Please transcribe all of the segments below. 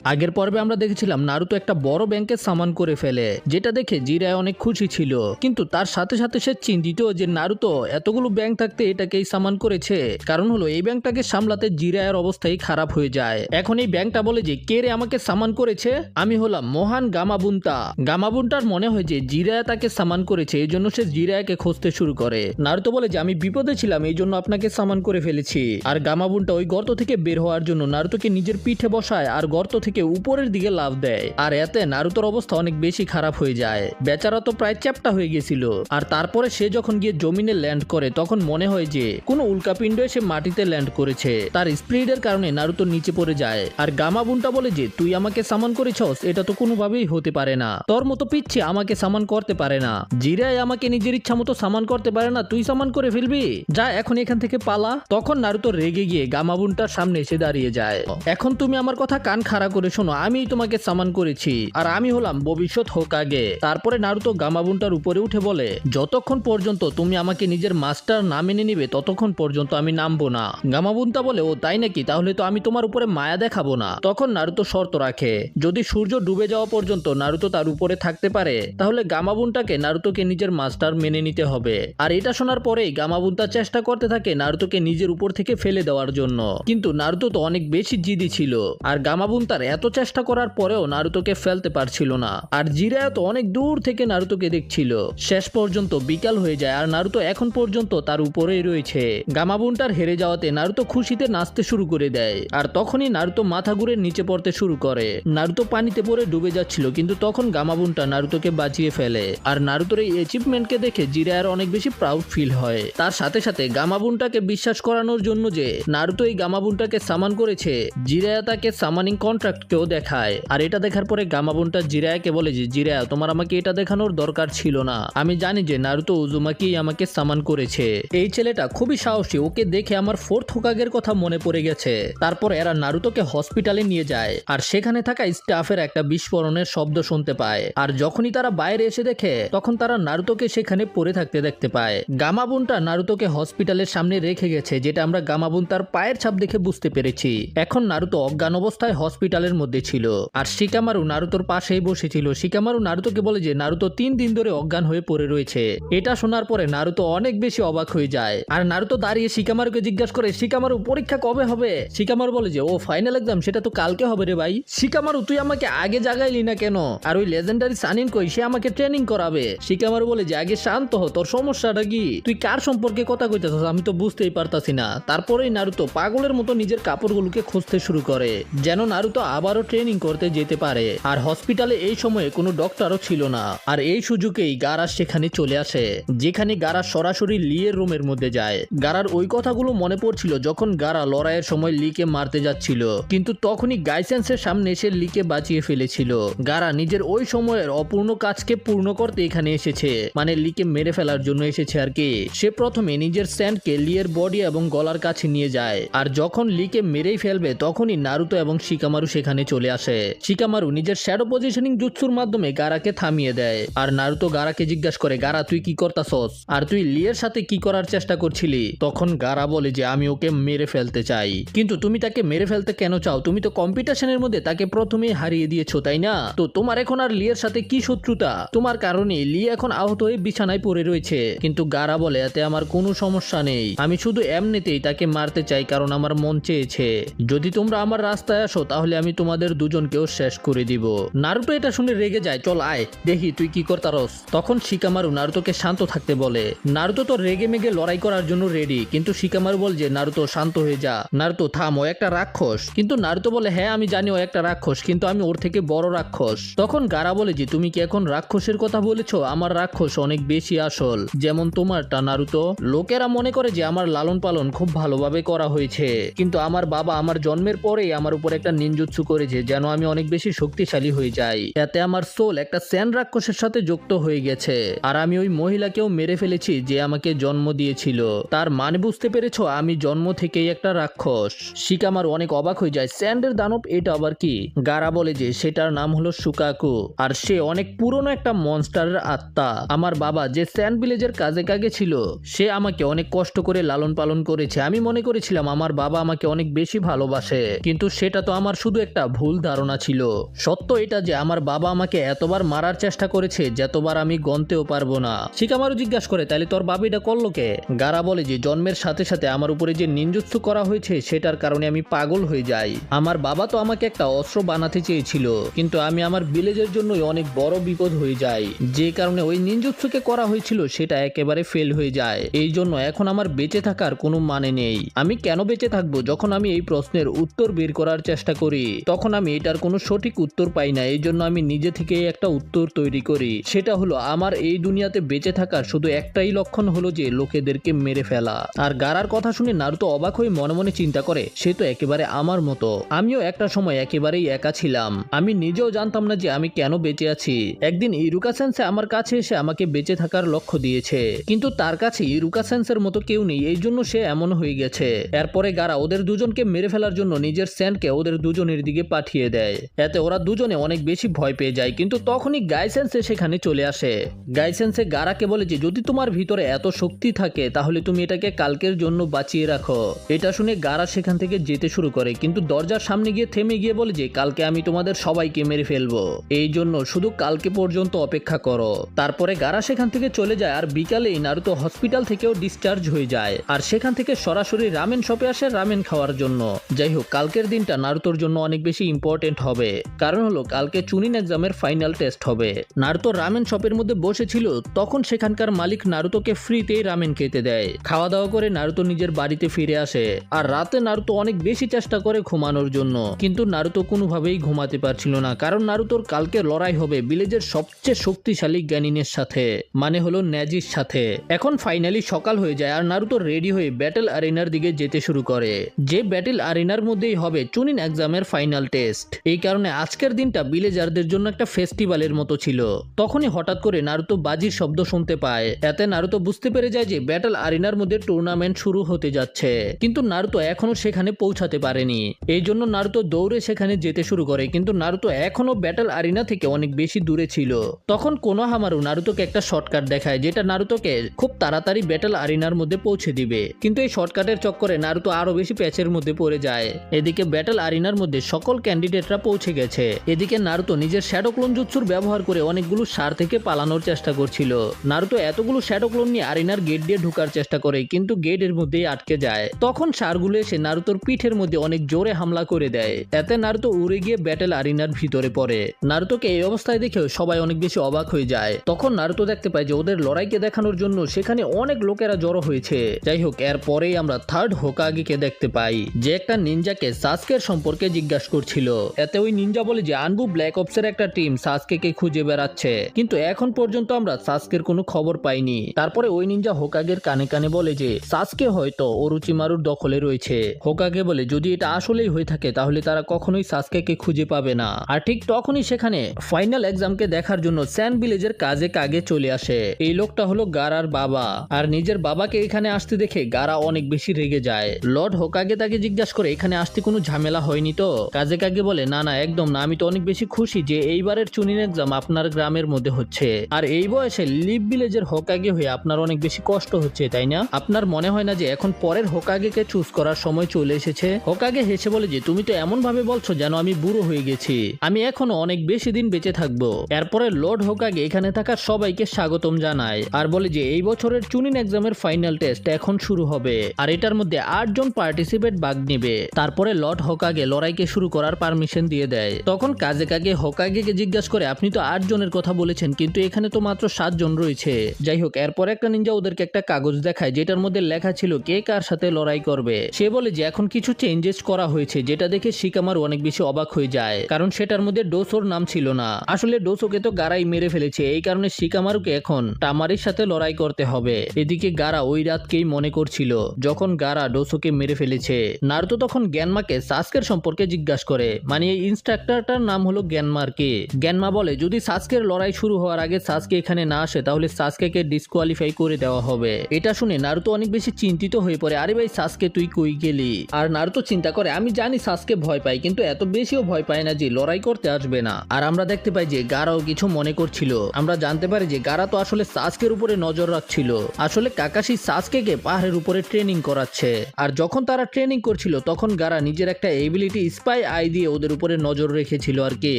আগের পর্বে আমরা দেখেছিলাম নারুতো একটা বড় ব্যাংকের সামান করে ফেলে, যেটা দেখে জিরায় অনেক খুশি ছিল। কিন্তু তার সাথে সাথে সে চিন্তিত যে নারুতো এতগুলো ব্যাংক থাকতে এটাকেই সামান করেছে। কারণ হলো এই ব্যাংকটাকে সামলাতে জিরায়ের অবস্থাই খারাপ হয়ে যায়। এখন এই ব্যাংকটা বলে যে কে রে আমাকে সামান করেছে, আমি হলাম মহান গামাবুন্তা। গামাবুন্তার মনে হয় যে জিরায়া তাকে সামান করেছে, এই জন্য সে জিরায়াকে খুঁজতে শুরু করে। নারুতো বলে যে আমি বিপদে ছিলাম, এই জন্য আপনাকে সামান করে ফেলেছি। আর গামাবুন্তা ওই গর্ত থেকে বের হওয়ার জন্য নারুতোকে নিজের পিঠে বসায় আর গর্ত থেকে উপরের দিকে লাফ দেয়। আর এতে নারুতোর অবস্থা অনেক বেশি খারাপ হয়ে যায়। বেচারা তো প্রায় চ্যাপ্টা হয়ে গেছিল। আর তারপরে সে যখন গিয়ে জমিনে ল্যান্ড করে তখন মনে হয় যে কোনো উল্কাপিণ্ড এসে মাটিতে ল্যান্ড করেছে। তার স্পিডের কারণে নারুতো নিচে পড়ে যায়। আর গামাবুন্টা বলে যে তুই আমাকে সামান করেছস, এটা তো কোনোভাবেই হতে পারে না। তোর মতো পিচ্ছি আমাকে সামান করতে পারে না। জিরাই আমাকে নিজের ইচ্ছা মতো সামান করতে পারে না, তুই সামান করে ফেলবি, যা এখন এখান থেকে পালা। তখন নারুতো রেগে গিয়ে গামাবুন্টার সামনে এসে দাঁড়িয়ে যায়। এখন তুমি আমার কথা কান খাড়া করে শোনো, আমি তোমাকে সামান করেছি আর আমি হলাম ভবিষ্যৎ হোকাগে। তারপরে নারুতো গামাবুন্টার উপরে উঠে বলে যতক্ষণ পর্যন্ত তুমি আমাকে নিজের মাস্টার না মেনে নিবে ততক্ষণ পর্যন্ত আমি নামবো না। গামাবুন্তা বলে ও তাই নাকি, তাহলে তো আমি তোমার উপরে মায়া দেখাবো না। তখন নারুতো শর্ত রাখে যদি সূর্য ডুবে যাওয়া পর্যন্ত নারুতো তার উপরে থাকতে পারে তাহলে গামাবুন্টাকে নারুতোকে নিজের মাস্টার মেনে নিতে হবে। আর এটা শোনার পরেই গামাবুন্তা চেষ্টা করতে থাকে নারুতোকে নিজের উপর থেকে ফেলে দেওয়ার জন্য, কিন্তু নারুতো তো অনেক বেশি জিদি ছিল। আর গামাবুন্তার এত চেষ্টা করার পরেও নারুতোকে ফেলতে পারছিল না। আর জিরায়া তো অনেক দূর থেকে নারুতোকে দেখছিল। শেষ পর্যন্ত বিকাল হয়ে যায় আর নারুতো এখন পর্যন্ত তার উপরেই রয়েছে। গামাবুন্টার হেরে যাওয়াতে নারুতো খুশিতে নাচতে শুরু করে দেয়। আর তখনই নারুতো মাথা ঘুরে নিচে পড়তে শুরু করে। নারুতো পানিতে পড়ে ডুবে যাচ্ছিল, কিন্তু তখন গামাবুন্টা নারুতোকে বাঁচিয়ে ফেলে। আর নারুতোর এই অ্যাচিভমেন্টকে দেখে জিরায়ার অনেক বেশি প্রাউড ফিল হয়। তার সাথে সাথে গামাবুন্টাকে বিশ্বাস করানোর জন্য যে নারুতো এই গামাবুন্টাকে সামান করেছে, জিরায়া তাকে সামানিং কন্ট্রাক্টকেও দেখায়। আর এটা দেখার পরে গামাবুন্টা জিরায়াকে বলে যে জিরায়া তোমার আমাকে এটা দেখানোর দরকার ছিল না, আমি জানি যে নারুতো উজুমাকিই আমাকে সামান করেছে। এই ছেলেটা খুবই সাহসী, ওকে দেখে আমার ফোর্থ হোকাগের কথা মনে পড়ে গেছে। তারপর এরা নারুতোকে হসপিটালে নিয়ে যায় আর সেখানে থাকা স্টাফের একটা বিস্ফোরণের শব্দ শুনতে পায়। আর যখনই তারা বাইরে এসে দেখে তখন তারা নারুতোকে সেখানে পড়ে থাকতে দেখতে পায়। গামাবুন্টা নারুতোকে হসপিটালের সামনে রেখে গেছে, যেটা আমরা গামাবুন্তার পায়ের ছাপ দেখে বুঝতে পেরেছি। এখন নারুতো অজ্ঞান অবস্থায় হসপিটালের মধ্যে ছিল আর শিকামারু নারুতোর পাশেই বসেছিল। শিকামারু নারুতোকে বলে যে নারুতো 3 দিন ধরে অজ্ঞান হয়ে পড়ে রয়েছে। এটা শোনার পরে নারুতো অনেক বেশি অবাক হয়ে যায়। আর নারুতো দাঁড়িয়ে শিকামারুকে জিজ্ঞাসা করে শিকামারু পরীক্ষা কবে হবে। শিকামারু বলে যে ও ফাইনাল এক্সাম সেটা তো কালকে হবে রে ভাই। শিকামারু তুই আমাকে আগে জাগাইলি না কেন, আর ওই লেজেন্ডারি সানিন কই, সে আমাকে ট্রেনিং করাবে। শিকামারু বলে যে আগে শান্ত হ, তোর সমস্যাটা কি, তুই কার সম্পর্কে কথা কইতেছস আমি তো বুঝতেই পারতাছি না। তারপরেই নারুতো পাগলের মতো নিজের কাপড়গুলোকে খুঁজতে শুরু করে যেন নারুতো আবারও ট্রেনিং করতে যেতে পারে। আর হসপিটালে এই সময়ে কোনো ডক্টরও ছিল না। আর এই সুযোগেই গারা সেখানে চলে আসে, যেখানে গারা সরাসরি লিয়ের রুমের মধ্যে যায়। গারার ওই কথাগুলো মনে পড়ছিল যখন গারা লড়াইয়ের সময় লিকে মারতে যাচ্ছিল, কিন্তু তখনই গাইসেন্সের সামনে এসে লিকে বাঁচিয়ে ফেলেছিল। গারা নিজের ওই সময়ের অপূর্ণ কাজকে পূর্ণ করতে এখানে এসেছে, মানে লিকে মেরে ফেলার জন্য এসেছে আর কি। সে প্রথমে নিজের স্যান্ডকে লিয়ের বডি এবং গলার কাছে নিয়ে যায়। আর যখন লিকে মেরেই ফেলবে তখনই নারুতো এবং শিকামারু সেখানে চলে আসে। শিকামারু নিজের শ্যাডো পজিশনিং জুৎসুর মাধ্যমে গারাকে থামিয়ে দেয়। আর নারুতো গারাকে জিজ্ঞাসা করে গারা তুই কি করতাছস, আর তুই লিয়ের সাথে কি করার চেষ্টা করছিলি। তখন গারা বলে যে আমি ওকে মেরে ফেলতে চাই। কিন্তু তুমি তাকে মেরে ফেলতে কেন চাও, তুমি তো কম্পিটিশনের মধ্যে তাকে প্রথমেই হারিয়ে দিয়েছো তাই না, তো তোমার এখন আর লিয়ের সাথে কি শত্রুতা, তোমার কারণে লি এখন আহত হয়ে বিছানায় পড়ে রয়েছে। কিন্তু গারা বলে এতে আমার কোনো সমস্যা নেই, আমি শুধু এমনিতেই তাকে মারতে চাই কারণ আমার মন চেয়েছে। যদি তোমরা আমার রাস্তায় আসো তাহলে আমি তোমাদের দুজনকেও শেষ করে দিব। নারুতো এটা শুনে রেগে যায়, চল আয় দেখি তুই কি করতারস। তখন শিকামারু নারুতোকে শান্ত থাকতে বলে। নারুতো তো রেগে মেগে লড়াই করার জন্য রেডি, কিন্তু শিকামারু বলে যে নারুতো শান্ত হয়ে যা, নারুতো থাম, ও একটা রাক্ষস। কিন্তু নারুতো বলে হ্যাঁ আমি জানি ও একটা রাক্ষস, কিন্তু আমি ওর থেকে বড় রাক্ষস। তখন গারা বলে যে তুমি কি এখন রাক্ষসের কথা বলেছো, আমার রাক্ষস অনেক বেশি আসল, যেমন তোমারটা নারুতো। লোকেরা মনে করে যে আমার লালন পালন খুব ভালোভাবে করা হয়েছে, কিন্তু আমার বাবা আমার জন্মের পরেই আমার উপর একটা নিনজুৎসু করেছে যেন আমি অনেক বেশি শক্তিশালী হয়ে যাই। এতে আমার সোল একটা স্যান রাক্ষসের সাথে যুক্ত হয়ে গেছে, আর আমি ওই মহিলাকেও মেরে ফেলেছি যে আমাকে জন্ম দিয়েছিল। তার মানে বুঝতে পেরেছো, আমি জন্ম থেকেই একটা রাক্ষস। শিকামারু অনেক অবাক হয়ে যায়, স্যান্ডের দানব এটা আবার কি। গারা বলে যে সেটার নাম হলো সুকাকু, আর সে অনেক পুরনো একটা মনস্টারের আত্মা। আমার বাবা যে স্যান্ড ভিলেজের কাজে কাজে ছিল সে আমাকে অনেক কষ্ট করে লালন পালন করেছে। আমি মনে করেছিলাম আমার বাবা আমাকে অনেক বেশি ভালোবাসে, কিন্তু সেটা তো আমার শুধু একটা ভুল ধারণা ছিল। সত্য এটা যে আমার বাবা আমাকে এতবার মারার চেষ্টা করেছে যতবার আমি গনতেও পারবো না। শিকামারু জিজ্ঞাসা করে, তাহলে তোর বাবা এটা করলো কে? গারা বলে যে জন্মের সাথে সাথে আমার উপরে যে নিনজুৎসু করা হয়েছে সেটার কারণে আমি পাগল হয়ে যাই। আমার বাবা তো আমাকে একটা অস্ত্র বানাতে চেয়েছিল, কিন্তু আমি আমার ভিলেজের জন্যই অনেক বড় বিপদ হয়ে যাই। যে কারণে ওই নিনজুৎসুকে করা হয়েছিল সেটা একেবারে ফেল হয়ে যায়। এই জন্য এখন আমার বেঁচে থাকার কোনো মানে নেই। আমি কেন বেঁচে থাকবো? যখন আমি এই প্রশ্নের উত্তর বের করার চেষ্টা করি তখন আমি এটার কোনো সঠিক উত্তর পাই না। এই জন্য আমি নিজে থেকে একটা উত্তর তৈরি করি। সেটা হলো আমার এই দুনিয়াতে বেঁচে থাকার শুধু একটাই লক্ষণ হলো যে লোকেদেরকে মেরে ফেলা। আর গারার কথা শুনে নারুতো অবাক হয়ে মনে মনে চিন্তা করে, সে তো একেবারে আমার মতো। আমিও একটা সময় একেবারেই একা ছিলাম। আমি নিজেও জানতাম না যে আমি কেন বেঁচে আছি। একদিন ইরুকা সেন্সে আমার কাছে এসে আমাকে বেঁচে থাকার লক্ষ্য দিয়েছে, কিন্তু তার কাছে ইরুকা সেন্সের মতো কেউ নেই, এই জন্য সে এমন হয়ে গেছে। এরপরে গারা ওদের দুজনকে মেরে ফেলার জন্য নিজের সেনকে ওদের দুজনের দিকে পাঠিয়ে দেয়। এতে ওরা দুজনে অনেক বেশি ভয় পেয়ে যায়। কিন্তু তখনই গাইসেন্সে সেখানে চলে আসে। গাইসেন্সে গারাকে বলে যে যদি তোমার ভিতরে এত শক্তি থাকে তাহলে তুমি এটাকে কালকের জন্য বাঁচিয়ে রাখো। এটা শুনে গারা সেখান থেকে যেতে শুরু করে, কিন্তু দরজার সামনে গিয়ে থেমে গিয়ে বলে যে কালকে আমি তোমাদের সবাইকে মেরে ফেলবো, এই জন্য শুধু কালকে পর্যন্ত অপেক্ষা করো। তারপরে গারা সেখান থেকে চলে যায়। আর বিকালেই নারুতো হসপিটাল থেকেও ডিসচার্জ হয়ে যায় আর সেখান থেকে সরাসরি রামেন শপে আসে রামেন খাওয়ার জন্য। যাই হোক, কালকের দিনটা নারুতোর জন্য অনেক বেশি ইম্পর্টেন্ট হবে, কারণ হলো কালকে চুনিন এক্সামের ফাইনাল টেস্ট হবে। নারুতো রামেন শপের মধ্যে বসেছিল, তখন সেখানকার মালিক নারুতোকে ফ্রিতেই রামেন খেতে দেয়। খাওয়া দাওয়া করে নারুতো নিজের বাড়িতে ফিরে আসে। আর রাতে নারুতো অনেক বেশি চেষ্টা করে ঘুমানোর জন্য, কিন্তু নারুতো কোনোভাবেই ঘুমাতে পারছিল না, কারণ নারুতোর কালকে লড়াই হবে ভিলেজের সবচেয়ে শক্তিশালী জ্ঞানীনের সাথে, মানে হলো নেজির সাথে। এখন ফাইনালি সকাল হয়ে যায় আর নারুতো রেডি হয়ে ব্যাটেল আরিনার দিকে যেতে শুরু করে। যে ব্যাটেল আরিনার মধ্যেই হবে চুনিন এক্সামের ফাইনাল টেস্ট। এই কারণে আজকের দিনটা ভিলেজারদের জন্য একটা ফেস্টিভ্যালের মতো ছিল। তখনই হঠাৎ করে নারুতো বাজির শব্দ শুনতে পায়। এতে নারুতো বুঝতে পেরে যায় যে ব্যাটেল আরিনার মধ্যে টুর্নামেন্ট শুরু হতে যাচ্ছে, কিন্তু নারুতো এখনো সেখানে পৌঁছাতে পারেনি। এই জন্য নারুতো দৌড়ে সেখানে যেতে শুরু করে, কিন্তু নারুতো এখনো ব্যাটেল আরিনা থেকে অনেক বেশি দূরে ছিল। তখন কোনোহামারু নারুতোকে একটা শর্টকাট দেখায়, যেটা নারুতোকে খুব তাড়াতাড়ি ব্যাটেল আরিনার মধ্যে পৌঁছে দিবে। কিন্তু এই শর্টকাটের চক্করে নারুতো আরো বেশি প্যাচের মধ্যে পড়ে যায়। এদিকে ব্যাটেল আরিনার মধ্যে সকল ক্যান্ডিডেটরা পৌঁছে গেছে। এদিকে নারুতো নিজের শ্যাডো ক্লোন জুৎসুর ব্যবহার করে অনেকগুলো সার থেকে পালানোর চেষ্টা করছিল। নারুতো এতগুলো শ্যাডো ক্লোন নিয়ে আরিনার গেট দিয়ে ঢোকার চেষ্টা করে, কিন্তু গেটের মধ্যেই আটকে যায়। তখন সারগুলো এসে নারুতোর পিঠের মধ্যে অনেক জোরে হামলা করে দেয়। এতে নারুতো উড়ে গিয়ে ব্যাটেল আরিনার ভিতরে পড়ে। নারুতোকে এই অবস্থায় দেখেও সবাই অনেক বেশি অবাক হয়ে যায়। তখন নারুতো দেখতে পায় যে ওদের লড়াইকে দেখানোর জন্য সেখানে অনেক লোকেরা জড়ো হয়েছে। যাই হোক, এরপরেই আমরা থার্ড হোকাগেকে দেখতে পাই, যে একটা নিনজাকে সাসকের সম্পর্কে জিজ্ঞাসা করছিল। এতে ওই নিনজা বলে যে আনবু ব্ল্যাক অপসের একটা টিম সাসকেকে খুঁজে বেড়াচ্ছে, কিন্তু এখন পর্যন্ত আমরা সাসকের কোনো খবর পাইনি। তারপরে ওই নিনজা হোকাগের কানে কানে বলে যে সাসকে হয়তো ওরুচিমারুর দখলে রয়েছে। হোকাগে বলে যদি এটা আসলেই হয়ে থাকে তাহলে তারা কখনোই সাসকেকে খুঁজে পাবে না। আর ঠিক তখনই সেখানে ফাইনাল এক্সামকে দেখার জন্য স্যান্ড ভিলেজের কাজে কাগে চলে আসে। এই লোকটা হলো গারার বাবা। আর নিজের বাবাকে এখানে আসতে দেখে গারা অনেক বেশি রেগে যায়। লর্ড হোকাগে তাকে জিজ্ঞাসা করে এখানে আসতে কোনো ঝামেলা হয়নি তো? কাজে কাগে বলে না না, একদম না, আমি তো অনেক বেশি খুশি যে এইবারের চুনিন এক্সাম আপনার গ্রামের মধ্যে হচ্ছে। আর এই বয়সে লিভ ভিলেজের হোকাগে হয়ে আপনার অনেক বেশি কষ্ট হচ্ছে, তাই না? আপনার মনে হয় না যে এখন পরের হোকাগেকে চুজ করার সময় চলে এসেছে? হোকাগে হেসে বলে যে তুমি তো এমন ভাবে বলছো যেন আমি বুড়ো হয়ে গেছি, আমি এখনো অনেক বেশি দিন বেঁচে থাকবো। এরপরে লর্ড হোকাগে এখানে থাকা সবাইকে স্বাগতম জানায় আর বলে যে এই বছরের চুনিন এক্সামের ফাইনাল টেস্ট এখন শুরু হবে আর এটার মধ্যে 8 জন পার্টিসিপেট ভাগ নেবে। তারপরে লর্ড হোকাগে লড়াইকে শুরু করার পারমিশন দিয়ে দেয়। তখন কাজে কাগে হোকাগেকে জিজ্ঞাসা করে আপনি তো 8 জনের কথা বলেছেন, কিন্তু এখানে তো মাত্র 7 জন রয়েছে। যাই হোক, এরপর একটা নিনজা ওদেরকে একটা কাগজ দেখায় যেটার মধ্যে লেখা ছিল কে কার সাথে লড়াই করবে। সে বলে যে এখন কিছু চেঞ্জেস করা হয়েছে, যেটা দেখে শিকামারু অনেক বেশি অবাক হয়ে যায়, কারণ সেটার মধ্যে ডোসোর নাম ছিল না। আসলে ডোসোকে তো গারাই মেরে ফেলেছে, এই কারণে শিকামারুকে এখন তামারির সাথে লড়াই করতে হবে। এদিকে গারা ওই রাতকেই মনে করছিল যখন গারা ডোসোকে মেরে ফেলেছে। নারুতো তখন গ্যানমাকে সাসকের সম্পর্কে জিজ্ঞাসা করে, মানে এই ইনস্ট্রাক্টরটার নাম হলো গ্যানমার কে? গ্যানমা বলে যদি সাসকের লড়াই শুরু হওয়ার আগে সাসকে এখানে না আসে তাহলে সাসকেকে ডিসকোয়ালিফাই করে দেওয়া হবে। এটা শুনে নারুতো অনেক বেশি চিন্তিত হয়ে পড়ে, আরে ভাই সাসকে তুই কই গেলি? আর নারুতো চিন্তা করে আমি জানি সাসকে ভয় পায়, কিন্তু এত বেশিও ভয় পায় না যে লড়াই করতে আসবে না। আর আমরা দেখতে পাই যে গারাও কিছু মনে করছিল। আমরা জানতে পারি যে গারা তো আসলে সাসকের উপরে নজর রাখছিল। আসলে কাকাশি সাসকেকে পাহাড়ের উপরে ট্রেনিং করাচ্ছে। আর যখন তারা ট্রেনিং করছিল তখন গারা নিজের একটা এবিলিটি স্পাই স্পাই আই দিয়ে ওদের উপরে নজর রেখেছিল আর কি।